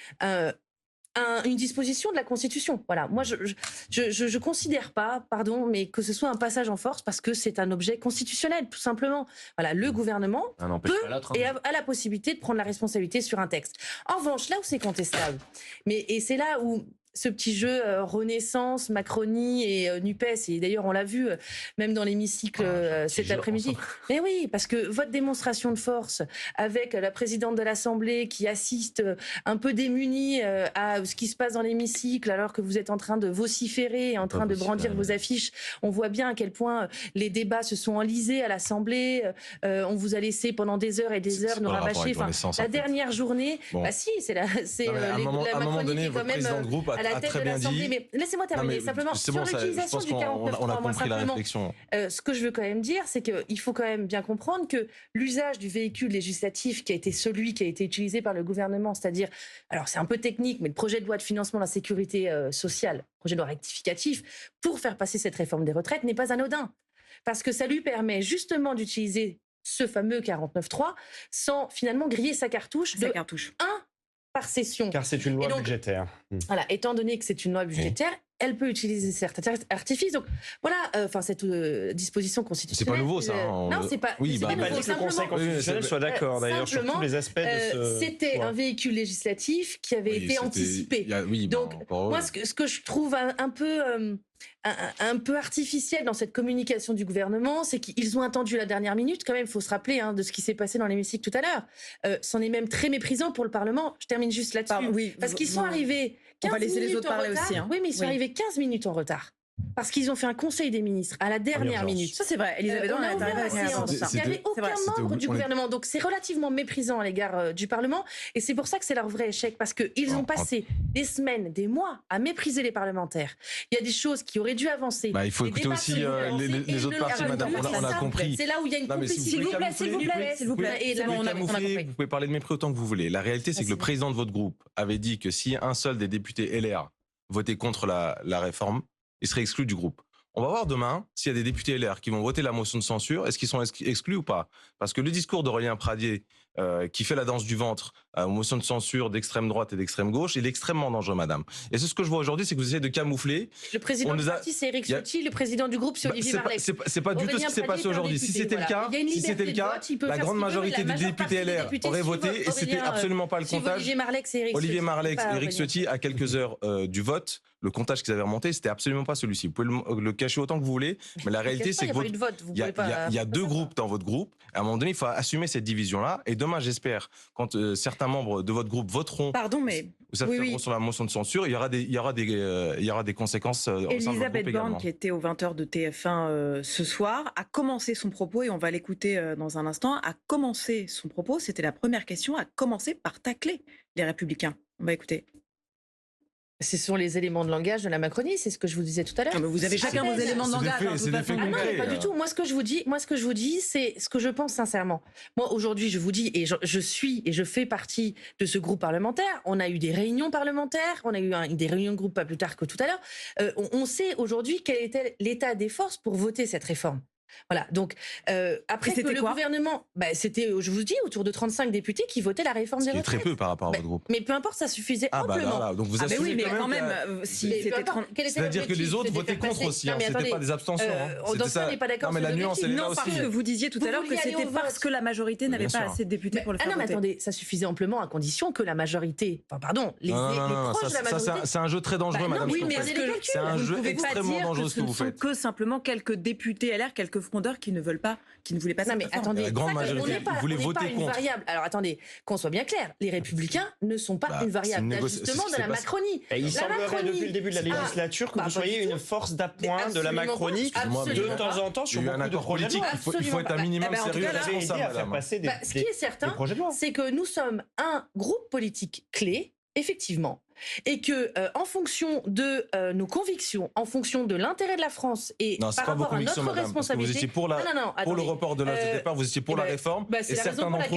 une disposition de la Constitution. Voilà, moi je considère pas, pardon, mais que ce soit un passage en force parce que c'est un objet constitutionnel, tout simplement. Voilà, le gouvernement peut et a la possibilité de prendre la responsabilité sur un texte. En revanche, là où c'est contestable, et c'est là où ce petit jeu Renaissance, Macronie et NUPES, et d'ailleurs on l'a vu même dans l'hémicycle cet après-midi. Mais oui, parce que votre démonstration de force avec la présidente de l'Assemblée qui assiste un peu démunie à ce qui se passe dans l'hémicycle alors que vous êtes en train de vociférer, en train de brandir vos affiches, on voit bien à quel point les débats se sont enlisés à l'Assemblée, on vous a laissé pendant des heures et des heures nous rabâcher. La dernière journée, c'est la Macronie qui est quand même à la tête de l'Assemblée. Mais laissez-moi terminer simplement sur l'utilisation du 49.3. Moi, simplement, ce que je veux quand même dire, c'est qu'il faut quand même bien comprendre que l'usage du véhicule législatif qui a été celui qui a été utilisé par le gouvernement, c'est-à-dire, alors c'est un peu technique, mais le projet de loi de financement de la sécurité sociale, projet de loi rectificatif, pour faire passer cette réforme des retraites n'est pas anodin. Parce que ça lui permet justement d'utiliser ce fameux 49.3 sans finalement griller sa cartouche de 1 par session. Car c'est une loi budgétaire. Voilà, étant donné que c'est une loi budgétaire, elle peut utiliser certains artifices. Donc voilà, cette disposition constitutionnelle. C'est pas nouveau ça. Non, c'est pas. Oui, pas nouveau. Que le Conseil constitutionnel soit d'accord d'ailleurs sur tous les aspects de ce. C'était un véhicule législatif qui avait été anticipé. Donc moi, ce que je trouve un peu artificiel dans cette communication du gouvernement, c'est qu'ils ont attendu la dernière minute. Quand même, il faut se rappeler de ce qui s'est passé dans l'hémicycle tout à l'heure. C'en est même très méprisant pour le Parlement. Je termine juste là-dessus. Parce qu'ils sont arrivés 15 minutes en retard. Oui, mais ils sont arrivés 15 minutes en retard. Parce qu'ils ont fait un conseil des ministres à la dernière minute. Ça, c'est vrai. Elisabeth Borne a ouvert la séance. Il n'y avait aucun membre du gouvernement. Donc, c'est relativement méprisant à l'égard du Parlement. Et c'est pour ça que c'est leur vrai échec. Parce qu'ils ont passé des semaines, des mois à mépriser les parlementaires. Il y a des choses qui auraient dû avancer. Il faut écouter aussi les autres parties, madame. On a compris. C'est là où il y a une complicité. S'il vous plaît. Et là, vous pouvez parler de mépris autant que vous voulez. La réalité, c'est que le président de votre groupe avait dit que si un seul des députés LR votait contre la réforme, il serait exclu du groupe. On va voir demain s'il y a des députés LR qui vont voter la motion de censure, est-ce qu'ils sont exclus ou pas? Parce que le discours d'Aurélien Pradié, qui fait la danse du ventre aux motions de censure d'extrême droite et d'extrême gauche, il est extrêmement dangereux, madame. Et c'est ce que je vois aujourd'hui, c'est que vous essayez de camoufler. Le président du parti, c'est Éric Ciotti, le président du groupe, c'est Olivier Marleix. C'est pas du tout ce qui s'est passé aujourd'hui. Si c'était le cas, la grande majorité des députés LR auraient voté, et c'était absolument pas le comptage. Olivier Marleix et Éric Ciotti, à quelques heures du vote, le comptage qu'ils avaient remonté, c'était absolument pas celui-ci. Vous pouvez le cacher autant que vous voulez, mais la réalité, c'est que il y a deux groupes dans votre groupe. À un moment donné, il faut assumer cette division-là. Et demain, j'espère, quand certains membres de votre groupe voteront, sur la motion de censure, il y aura des conséquences. Elisabeth Borne, qui était aux 20h de TF1 ce soir, a commencé son propos, et on va l'écouter dans un instant, a commencé son propos, c'était la première question, a commencé par tacler les Républicains. On va écouter. Ce sont les éléments de langage de la Macronie, c'est ce que je vous disais tout à l'heure. Vous avez chacun vos éléments de langage. C'est des faits concrets. Pas du tout. Moi, ce que je vous dis, c'est ce que je pense sincèrement. Moi, aujourd'hui, je vous dis, et je fais partie de ce groupe parlementaire. On a eu des réunions parlementaires, on a eu des réunions de groupe pas plus tard que tout à l'heure. On sait aujourd'hui quel était l'état des forces pour voter cette réforme. Voilà, donc après que le gouvernement, c'était, je vous dis, autour de 35 députés qui votaient la réforme des retraites. C'est très peu par rapport à votre groupe. Mais peu importe, ça suffisait amplement. Donc vous assumez quand même si c'était c'est-à-dire que les autres votaient contre aussi, c'était pas des abstentions. On n'est pas d'accord. Non, mais la nuance, elle est là aussi. Parce que vous disiez tout à l'heure que c'était parce que la majorité n'avait pas assez de députés pour le faire voter. Ah non, mais attendez, ça suffisait amplement à condition que la majorité, les proches de la majorité. C'est un jeu très dangereux, madame. Oui, mais c'est un jeu extrêmement dangereux ce que vous faites. Que simplement quelques députés LR, quelques quelques frondeurs qui ne voulaient pas cette réforme. Attendez, la grande majorité voulait voter contre. Variable. Alors attendez, qu'on soit bien clair, les Républicains ne sont pas une variable d'ajustement de la Macronie. Et il semblerait depuis le début de la législature que vous soyez une force d'appoint de la Macronie de temps en temps sur beaucoup de projets de loi. Il faut être un minimum sérieux et responsable. Ce qui est certain, c'est que nous sommes un groupe politique clé, effectivement, et que en fonction de nos convictions, en fonction de l'intérêt de la France et par rapport à notre responsabilité, vous étiez pour le report de l'âge de départ, vous étiez pour la réforme, et certains d'entre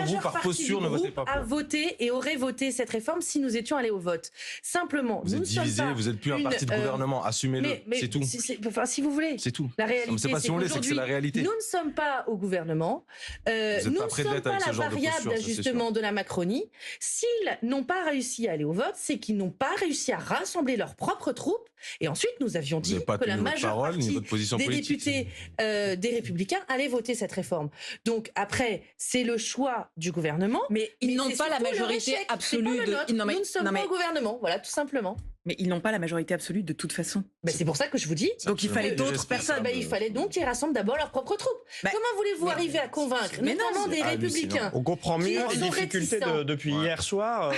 vous, par posture, ne votaient pas pour. A voté et aurait voté cette réforme si nous étions allés au vote. Simplement, vous êtes divisé, vous n'êtes plus un parti de gouvernement, assumez-le, c'est tout. Si vous voulez, c'est tout. La réalité, c'est pas si vous voulez, c'est que c'est la réalité. Nous ne sommes pas au gouvernement, nous ne sommes pas la variable d'ajustement de la Macronie. S'ils n'ont pas réussi à aller au vote, c'est qu'ils n'ont pas réussi à rassembler leurs propres troupes. Et ensuite, nous avions dit que la majeure partie des députés des Républicains allaient voter cette réforme. Donc après, c'est le choix du gouvernement. Mais ils n'ont pas la majorité absolue nous ne sommes pas au gouvernement, voilà, tout simplement. Mais ils n'ont pas la majorité absolue de toute façon. C'est pour ça que je vous dis. Donc il fallait d'autres personnes. Il fallait donc qu'ils rassemblent d'abord leurs propres troupes. Comment voulez-vous arriver à convaincre notamment des Républicains? On comprend mieux les difficultés depuis hier soir.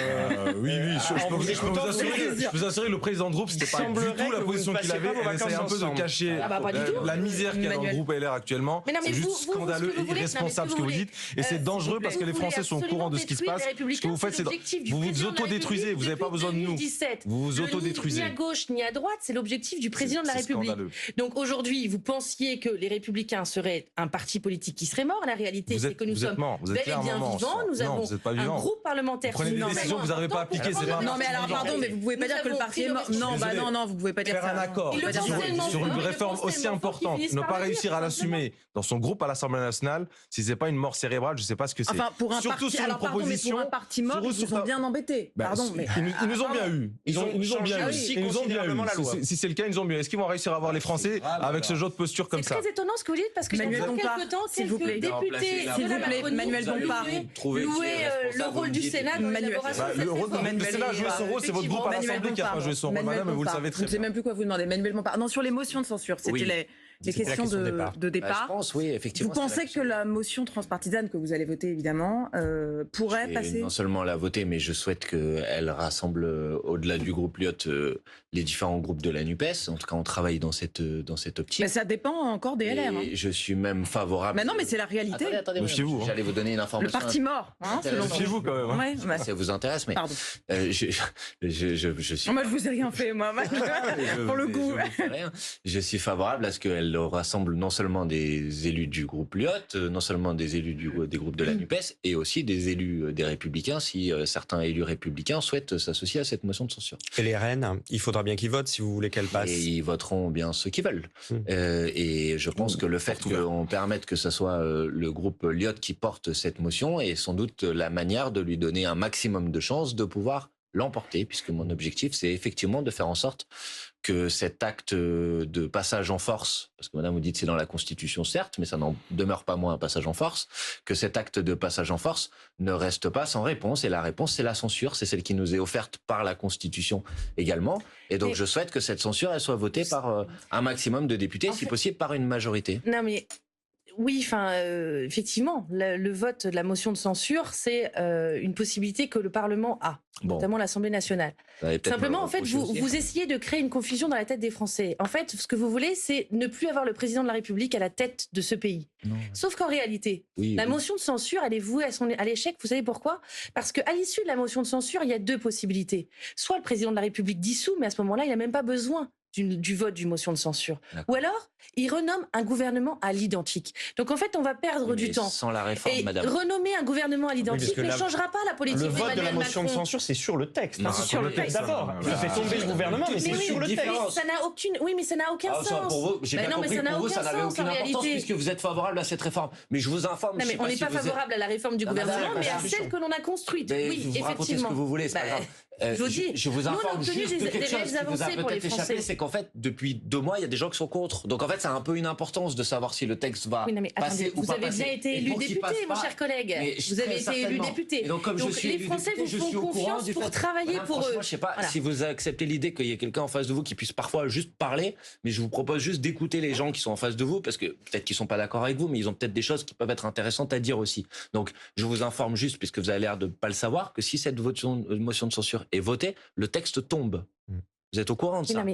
Oui, je peux vous assurer, le président de groupe, c'était pas du tout la position qu'il avait. Elle essayait un peu de cacher la misère qu'il y a dans le groupe LR actuellement. C'est juste scandaleux et irresponsable ce que vous dites. Et c'est dangereux parce que les Français sont au courant de ce qui se passe. Ce que vous faites, c'est vous vous autodétruisez. Vous n'avez pas besoin de nous. Vous vous autodétruisez. Ni à gauche ni à droite, c'est l'objectif du président de la République. Scandaleux. Donc aujourd'hui, vous pensiez que les Républicains seraient un parti politique qui serait mort. La réalité, c'est que nous sommes bel et bien vivants. Nous avons un groupe parlementaire. Vous prenez des décisions que vous n'arrivez pas à appliquer. Non, mais alors pardon, mais vous pouvez pas dire que le parti est mort. Non, vous pouvez pas dire ça. Faire un accord sur une réforme aussi importante, ne pas réussir à l'assumer dans son groupe à l'Assemblée nationale, si c'est pas une mort cérébrale, je sais pas ce que c'est. Enfin, pour un surtout parti, sur une proposition. Pour un parti mort, ils nous ont bien embêtés. Pardon, mais ils nous ont bien eu. Ils nous ont bien eu. Si c'est le cas, ils nous ont bien eu. Est-ce qu'ils vont réussir à avoir les Français avec ce genre de posture comme ça? C'est très étonnant ce que vous dites parce que Manuel Bompard, s'il vous plaît, députés s'il vous plaît, Manuel Bompard, louer le rôle du Sénat dans l'élaboration de cette réforme. Le Sénat a joué son rôle, c'est votre groupe à l'Assemblée qui a pas joué son rôle, madame, vous le savez très bien. Je ne sais même plus quoi vous demander. Pascal Bompard. Non, sur les motions de censure, c'était les questions de départ. Je pense, oui, effectivement. Vous pensez que la motion transpartisane que vous allez voter, évidemment, pourrait passer? Non seulement la voter, mais je souhaite qu'elle rassemble, au-delà du groupe Lyotte, les différents groupes de la NUPES. En tout cas, on travaille dans cette optique. Mais ça dépend encore des LR. Et je suis même favorable. Mais non, mais c'est la réalité. Attendez, méfiez-vous. J'allais vous donner une information. Le parti mort, méfiez-vous quand même. Ouais, ça vous intéresse, mais. Pardon. Je suis. Moi, je vous ai rien fait, moi. Pour le coup. Je suis favorable à ce qu'elle rassemble non seulement des élus du groupe Lyotte, non seulement des élus des groupes de la NUPES, et aussi des élus des Républicains, si certains élus républicains souhaitent s'associer à cette motion de censure. Et les Rennes, il faudra bien qu'ils votent si vous voulez qu'elle passe. Et ils voteront bien ceux qui veulent. Et je pense que le fait qu'on permette que ce soit le groupe Lyotte qui porte cette motion est sans doute la manière de lui donner un maximum de chances de pouvoir l'emporter, puisque mon objectif, c'est effectivement de faire en sorte que cet acte de passage en force, parce que madame vous dites c'est dans la Constitution certes, mais ça n'en demeure pas moins un passage en force, que cet acte de passage en force ne reste pas sans réponse, et la réponse c'est la censure, c'est celle qui nous est offerte par la Constitution également, et donc je souhaite que cette censure elle soit votée par un maximum de députés, si possible par une majorité. Non mais... Oui, effectivement, le vote de la motion de censure, c'est une possibilité que le Parlement a, notamment l'Assemblée nationale. Simplement, en fait, vous essayez de créer une confusion dans la tête des Français. En fait, ce que vous voulez, c'est ne plus avoir le président de la République à la tête de ce pays. Non. Sauf qu'en réalité, la motion de censure, elle est vouée à l'échec. Vous savez pourquoi? Parce qu'à l'issue de la motion de censure, il y a deux possibilités. Soit le président de la République dissout, mais à ce moment-là, il n'a même pas besoin du vote d'une motion de censure. Ou alors, il renomme un gouvernement à l'identique. Donc en fait, on va perdre du temps. Sans la réforme, madame. Renommer un gouvernement à l'identique ne changera pas la politique d'Emmanuel Macron. Le vote de la motion de censure, c'est sur le texte. C'est sur le texte d'abord. Ça fait tomber le gouvernement, mais c'est sur le texte. Ça n'a aucune... Oui, mais ça n'a aucun sens. Pour vous, j'ai bien compris que pour vous, ça n'avait aucune importance puisque vous êtes favorable à cette réforme. Mais je vous informe... Non, mais on n'est pas favorable à la réforme du gouvernement, mais à celle que l'on a construite. Oui, effectivement. Vous racontez ce que vous voulez, c'est pas grave. Je vous informe juste de quelque chose qui vous a peut-être échappé, c'est qu'en fait, depuis 2 mois, il y a des gens qui sont contre. Donc en fait, ça a un peu une importance de savoir si le texte va passer ou pas passer. Vous avez bien été élu député, mon cher collègue. Vous avez été élu député. Et donc comme je suis les Français vous font confiance pour travailler pour eux. Je sais pas si vous acceptez l'idée qu'il y ait quelqu'un en face de vous qui puisse parfois juste parler, mais je vous propose juste d'écouter les gens qui sont en face de vous, parce que peut-être qu'ils sont pas d'accord avec vous, mais ils ont peut-être des choses qui peuvent être intéressantes à dire aussi. Donc je vous informe juste, puisque vous avez l'air de pas le savoir, que si cette motion de censure est votée, le texte tombe. Vous êtes au courant de ça?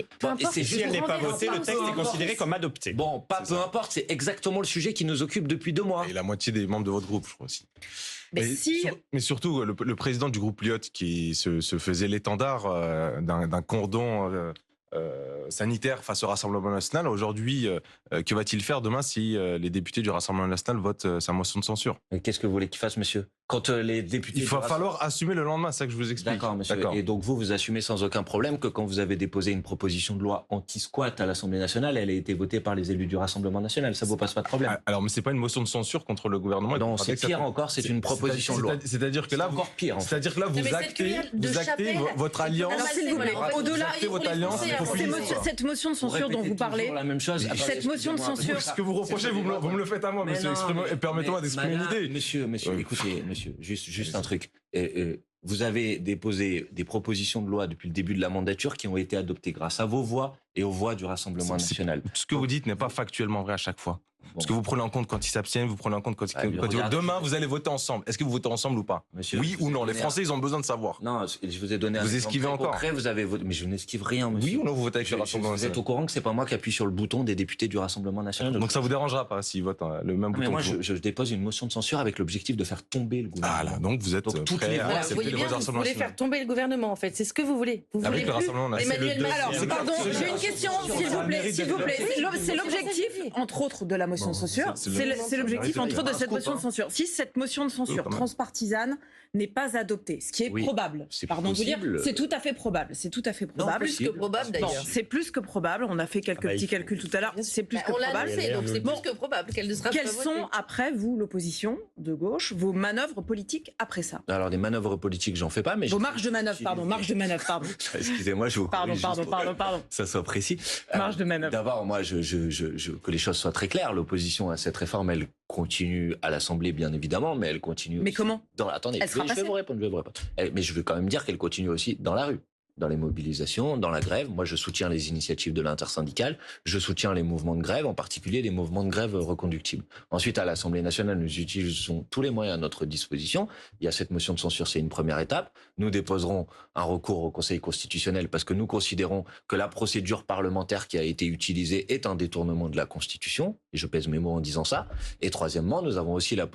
Si elle n'est pas votée, le texte est considéré comme adopté. Bon, peu importe, c'est exactement le sujet qui nous occupe depuis 2 mois. Et la moitié des membres de votre groupe, je crois aussi. Mais surtout, le président du groupe Lyot qui se faisait l'étendard d'un cordon sanitaire face au Rassemblement national, aujourd'hui, que va-t-il faire demain si les députés du Rassemblement national votent sa motion de censure? Qu'est-ce que vous voulez qu'il fasse, monsieur? Quand les députés... Il va falloir assumer le lendemain, c'est ça que je vous explique. D'accord, monsieur. Et donc vous assumez sans aucun problème que quand vous avez déposé une proposition de loi anti-squat à l'Assemblée nationale, elle a été votée par les élus du Rassemblement national. Ça vous pose pas de problème? Alors, mais c'est pas une motion de censure contre le gouvernement. Non, c'est pire encore, c'est une proposition de loi. C'est-à-dire que là, encore pire. C'est-à-dire que là, vous actez votre alliance. Au-delà, votre alliance. Cette motion de censure dont vous parlez, cette motion de censure. Ce que vous reprochez, vous me le faites à moi, monsieur. Permettez-moi d'exprimer une idée. Monsieur, écoutez, monsieur, juste un truc. Vous avez déposé des propositions de loi depuis le début de la mandature qui ont été adoptées grâce à vos voix et aux voix du Rassemblement national. Ce que vous dites n'est pas factuellement vrai à chaque fois. Parce que vous prenez en compte quand ils s'abstiennent, vous prenez en compte quand demain vous allez voter ensemble. Est-ce que vous votez ensemble ou pas? Monsieur, oui ou non? Les Français, ils ont besoin de savoir. Non, je vous ai donné un exemple. Vous esquivez encore. Concret, vous avez voté, mais je n'esquive rien, monsieur. Oui ou non, vous votez avec le Rassemblement national? Vous êtes au courant que c'est pas moi qui appuie sur le bouton des députés du Rassemblement national? Donc ça vous dérangera pas s'ils votent le même bouton? Mais moi, je dépose une motion de censure avec l'objectif de faire tomber le gouvernement. Ah là, donc vous êtes prêt à accepter les voix du Rassemblement national. Vous voulez faire tomber le gouvernement, en fait. C'est ce que vous voulez. Vous voulez plus Emmanuel Macron. Alors, pardon, j'ai une question, s'il vous plaît. C'est l'objectif, entre autres, de la motion de censure. C'est l'objectif, entre autres, de cette motion de censure. Si cette motion de censure transpartisane n'est pas adoptée, ce qui est probable, pardon de vous dire, c'est tout à fait probable. C'est tout à fait probable. Plus que probable, d'ailleurs. C'est plus que probable. On a fait quelques petits calculs tout à l'heure. C'est plus que probable. On l'a annoncé, donc c'est plus que probable qu'elle ne sera pas votée. Quelles sont, après, vous, l'opposition de gauche, vos manœuvres politiques après ça? Alors, des manœuvres politiques, j'en fais pas, mais... Vos marges de manœuvre, pardon. Excusez-moi, je vous pardon. Ça soit précis. Marge de manœuvre. D'abord, moi, que les choses soient très claires. L'opposition à cette réforme, elle continue à l'Assemblée, bien évidemment, mais elle continue aussi... Mais comment? Attendez, je vais vous répondre. Mais je veux quand même dire qu'elle continue aussi dans la rue, dans les mobilisations, dans la grève. Moi, je soutiens les initiatives de l'intersyndicale, je soutiens les mouvements de grève, en particulier les mouvements de grève reconductibles. Ensuite, à l'Assemblée nationale, nous utilisons tous les moyens à notre disposition. Il y a cette motion de censure, c'est une première étape. Nous déposerons un recours au Conseil constitutionnel parce que nous considérons que la procédure parlementaire qui a été utilisée est un détournement de la Constitution. Et je pèse mes mots en disant ça. Et troisièmement, nous avons aussi la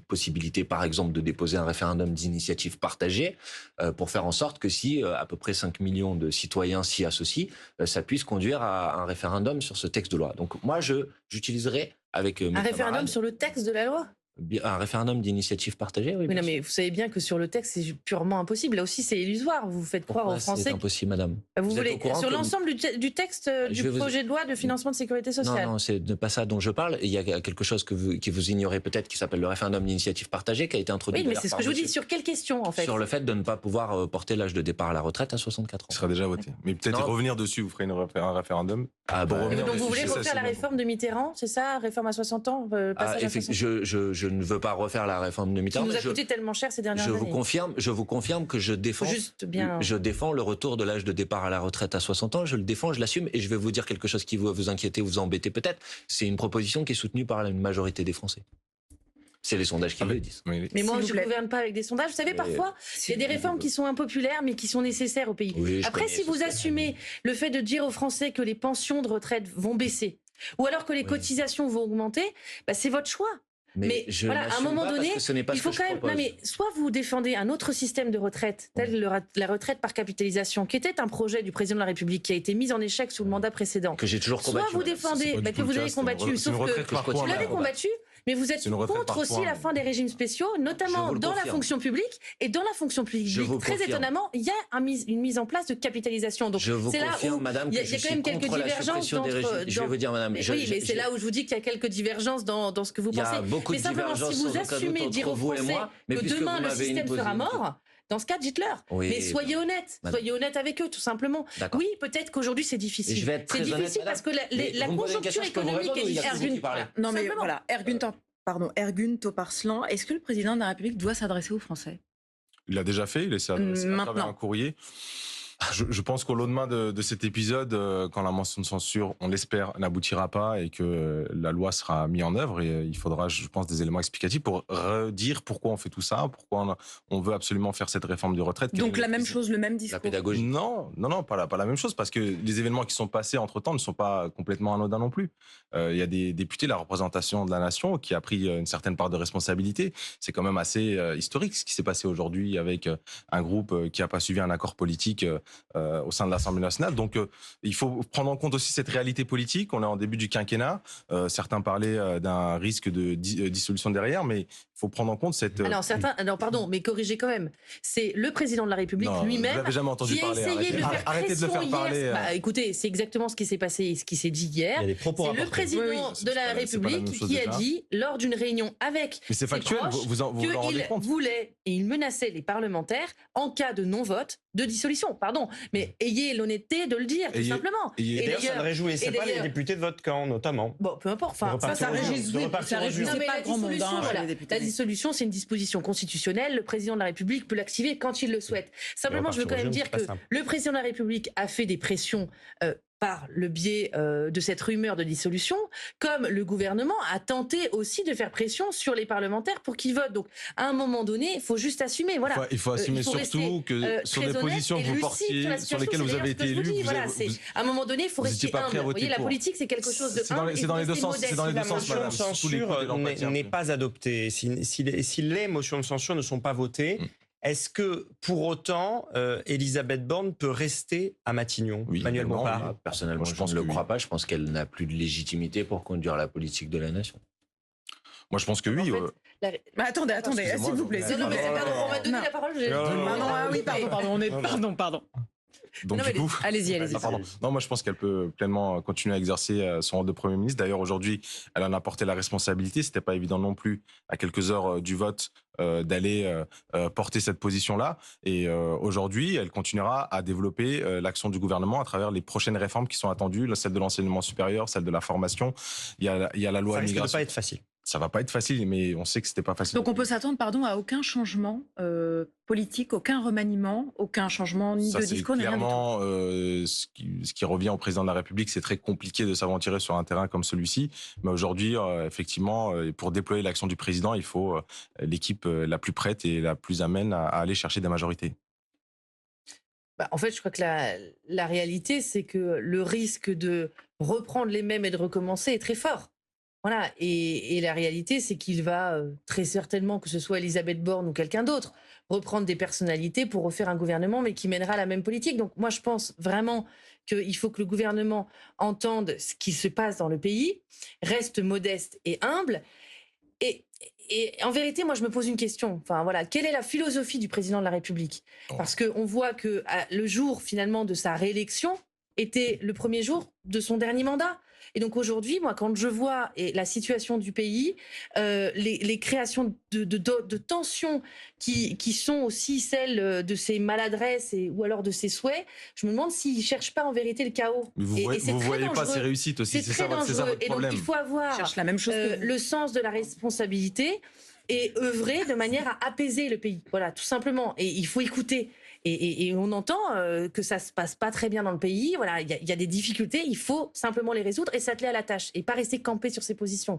possibilité, par exemple, de déposer un référendum d'initiative partagée pour faire en sorte que si à peu près 5 millions de citoyens s'y associent, ça puisse conduire à un référendum sur ce texte de loi. Donc moi, j'utiliserai avec mes référendum sur le texte de la loi? Un référendum d'initiative partagée, oui. Non, mais vous savez bien que sur le texte, c'est purement impossible. Là aussi, c'est illusoire. Vous faites croire aux Français. C'est impossible, madame. Vous voulez sur l'ensemble du texte du projet de loi de financement de sécurité sociale? Non, c'est pas ça dont je parle. Il y a quelque chose que vous ignorez peut-être qui s'appelle le référendum d'initiative partagée qui a été introduit. Oui, mais c'est ce que je vous dis. Sur quelle question, en fait? Sur le fait de ne pas pouvoir porter l'âge de départ à la retraite à 64 ans. Il sera déjà voté. Mais peut-être revenir dessus, vous ferez un référendum. Donc vous voulez refaire la réforme de Mitterrand, c'est ça? Réforme à 60 ans? Je ne veux pas refaire la réforme de Mitterrand. Qui nous a coûté tellement cher ces dernières années. Je vous confirme que je défends le retour de l'âge de départ à la retraite à 60 ans. Je le défends, je l'assume, et je vais vous dire quelque chose qui va vous inquiéter, vous embêter peut-être. C'est une proposition qui est soutenue par une majorité des Français. C'est les sondages qui le disent. Mais moi, je ne gouverne pas avec des sondages. Vous savez, parfois, il y a des réformes qui sont impopulaires, mais qui sont nécessaires au pays. Oui, après, si vous assumez le fait de dire aux Français que les pensions de retraite vont baisser, ou alors que les cotisations vont augmenter, c'est votre choix. Mais voilà, à un moment donné, il faut quand même. Non, mais soit vous défendez un autre système de retraite, tel la retraite par capitalisation, qui était un projet du président de la République, qui a été mis en échec sous le mandat précédent. Que j'ai toujours combattu. Soit vous défendez, que vous avez combattu, sauf que vous l'avez combattu. Mais vous êtes contre aussi la fin des régimes spéciaux, notamment dans la fonction publique. Et dans la fonction publique, très étonnamment, il y a une mise en place de capitalisation. Donc c'est là où il y a quand même quelques divergences. Je vais vous dire, madame. Oui, mais c'est là où je vous dis qu'il y a quelques divergences dans ce que vous pensez. Mais simplement, si vous assumez de dire aux Français que demain le système sera mort, dans ce cas, dites-leur. Oui, mais soyez honnêtes. Soyez honnêtes avec eux, tout simplement. Oui, peut-être qu'aujourd'hui, c'est difficile. Je vais être très difficile honnête, parce que la conjoncture économique est difficile. Non, mais voilà, Ergun Toparslan, est-ce que le président de la République doit s'adresser aux Français? Il l'a déjà fait, il essaie de travers un courrier. Je pense qu'au lendemain de cet épisode, quand la motion de censure, on l'espère, n'aboutira pas et que la loi sera mise en œuvre, et il faudra, je pense, des éléments explicatifs pour redire pourquoi on fait tout ça, pourquoi on veut absolument faire cette réforme de retraite. Donc la même chose, le même discours. La pédagogie. Non, pas la même chose, parce que les événements qui sont passés entre-temps ne sont pas complètement anodins non plus. Il y a des députés, la représentation de la nation, qui a pris une certaine part de responsabilité. C'est quand même assez historique ce qui s'est passé aujourd'hui avec un groupe qui n'a pas suivi un accord politique au sein de l'Assemblée nationale. Donc, il faut prendre en compte aussi cette réalité politique. On est en début du quinquennat. Certains parlaient d'un risque de dissolution derrière, mais il faut prendre en compte cette... Alors, pardon, mais corrigez quand même. C'est le président de la République lui-même qui a essayé de faire arrêtez de le faire parler. Écoutez, c'est exactement ce qui s'est passé et ce qui s'est dit hier. Il y a des propos c'est le président de la République qui a dit, lors d'une réunion avec ses proches, vous en rendez compte, qu'il voulait et il menaçait les parlementaires en cas de non-vote de dissolution. Pardon, mais ayez l'honnêteté de le dire, tout simplement. Et d'ailleurs, ça ne réjouissait pas les députés de votre camp, notamment. Bon, peu importe. Enfin, ça réjouissait pas grand monde. La dissolution, c'est une disposition constitutionnelle. Le président de la République peut l'activer quand il le souhaite. Simplement, je veux quand même dire que le président de la République a fait des pressions par le biais de cette rumeur de dissolution, comme le gouvernement a tenté aussi de faire pression sur les parlementaires pour qu'ils votent. Donc, à un moment donné, il faut juste assumer. Voilà. Il faut assumer surtout que sur des positions que vous portiez, sur lesquelles vous avez été élu, à un moment donné, il faut rester humble. Vous voyez, la politique, c'est quelque chose de humble. C'est dans les deux sens. C'est dans les deux sens. La motion de censure n'est pas adoptée. Si les motions de censure ne sont pas votées, est-ce que, pour autant, Elisabeth Borne peut rester à Matignon? Manuel Bompard. Personnellement, je ne le crois pas. Je pense qu'elle n'a plus de légitimité pour conduire la politique de la nation. Moi, je pense que oui. Mais attendez, s'il vous plaît. Pardon, on m'a donné la parole. Pardon. Donc, du coup, allez-y. Non, moi je pense qu'elle peut pleinement continuer à exercer son rôle de Premier ministre. D'ailleurs, aujourd'hui, elle en a porté la responsabilité. C'était pas évident non plus, à quelques heures du vote, d'aller porter cette position-là. Et aujourd'hui, elle continuera à développer l'action du gouvernement à travers les prochaines réformes qui sont attendues, celle de l'enseignement supérieur, celle de la formation. Il y a la loi immigration. Ça risque de pas être facile. Ça va pas être facile, mais on sait que c'était pas facile. Donc on peut s'attendre, à aucun changement politique, aucun remaniement, aucun changement ni de discours, ni rien du tout. Clairement, ce qui revient au président de la République, c'est très compliqué de s'aventurer sur un terrain comme celui-ci. Mais aujourd'hui, effectivement, pour déployer l'action du président, il faut l'équipe la plus prête et la plus amène à aller chercher des majorités. En fait, je crois que la réalité, c'est que le risque de reprendre les mêmes et de recommencer est très fort. Voilà, et la réalité, c'est qu'il va très certainement, que ce soit Elisabeth Borne ou quelqu'un d'autre, reprendre des personnalités pour refaire un gouvernement, mais qui mènera la même politique. Donc moi, je pense vraiment qu'il faut que le gouvernement entende ce qui se passe dans le pays, reste modeste et humble. Et en vérité, moi, je me pose une question. Enfin, voilà, quelle est la philosophie du président de la République? Parce qu'on voit que le jour, finalement, de sa réélection était le premier jour de son dernier mandat. Et donc aujourd'hui, moi, quand je vois la situation du pays, les créations de tensions qui sont aussi celles de ses maladresses ou alors de ses souhaits, je me demande s'il ne cherche pas en vérité le chaos. Mais vous ne voyez pas ses réussites aussi, c'est ça votre problème. Et donc il faut avoir le sens de la responsabilité et œuvrer de manière à apaiser le pays. Voilà, tout simplement. Et il faut écouter. Et on entend que ça se passe pas très bien dans le pays. Voilà, il y a des difficultés. Il faut simplement les résoudre et s'atteler à la tâche et pas rester campé sur ses positions.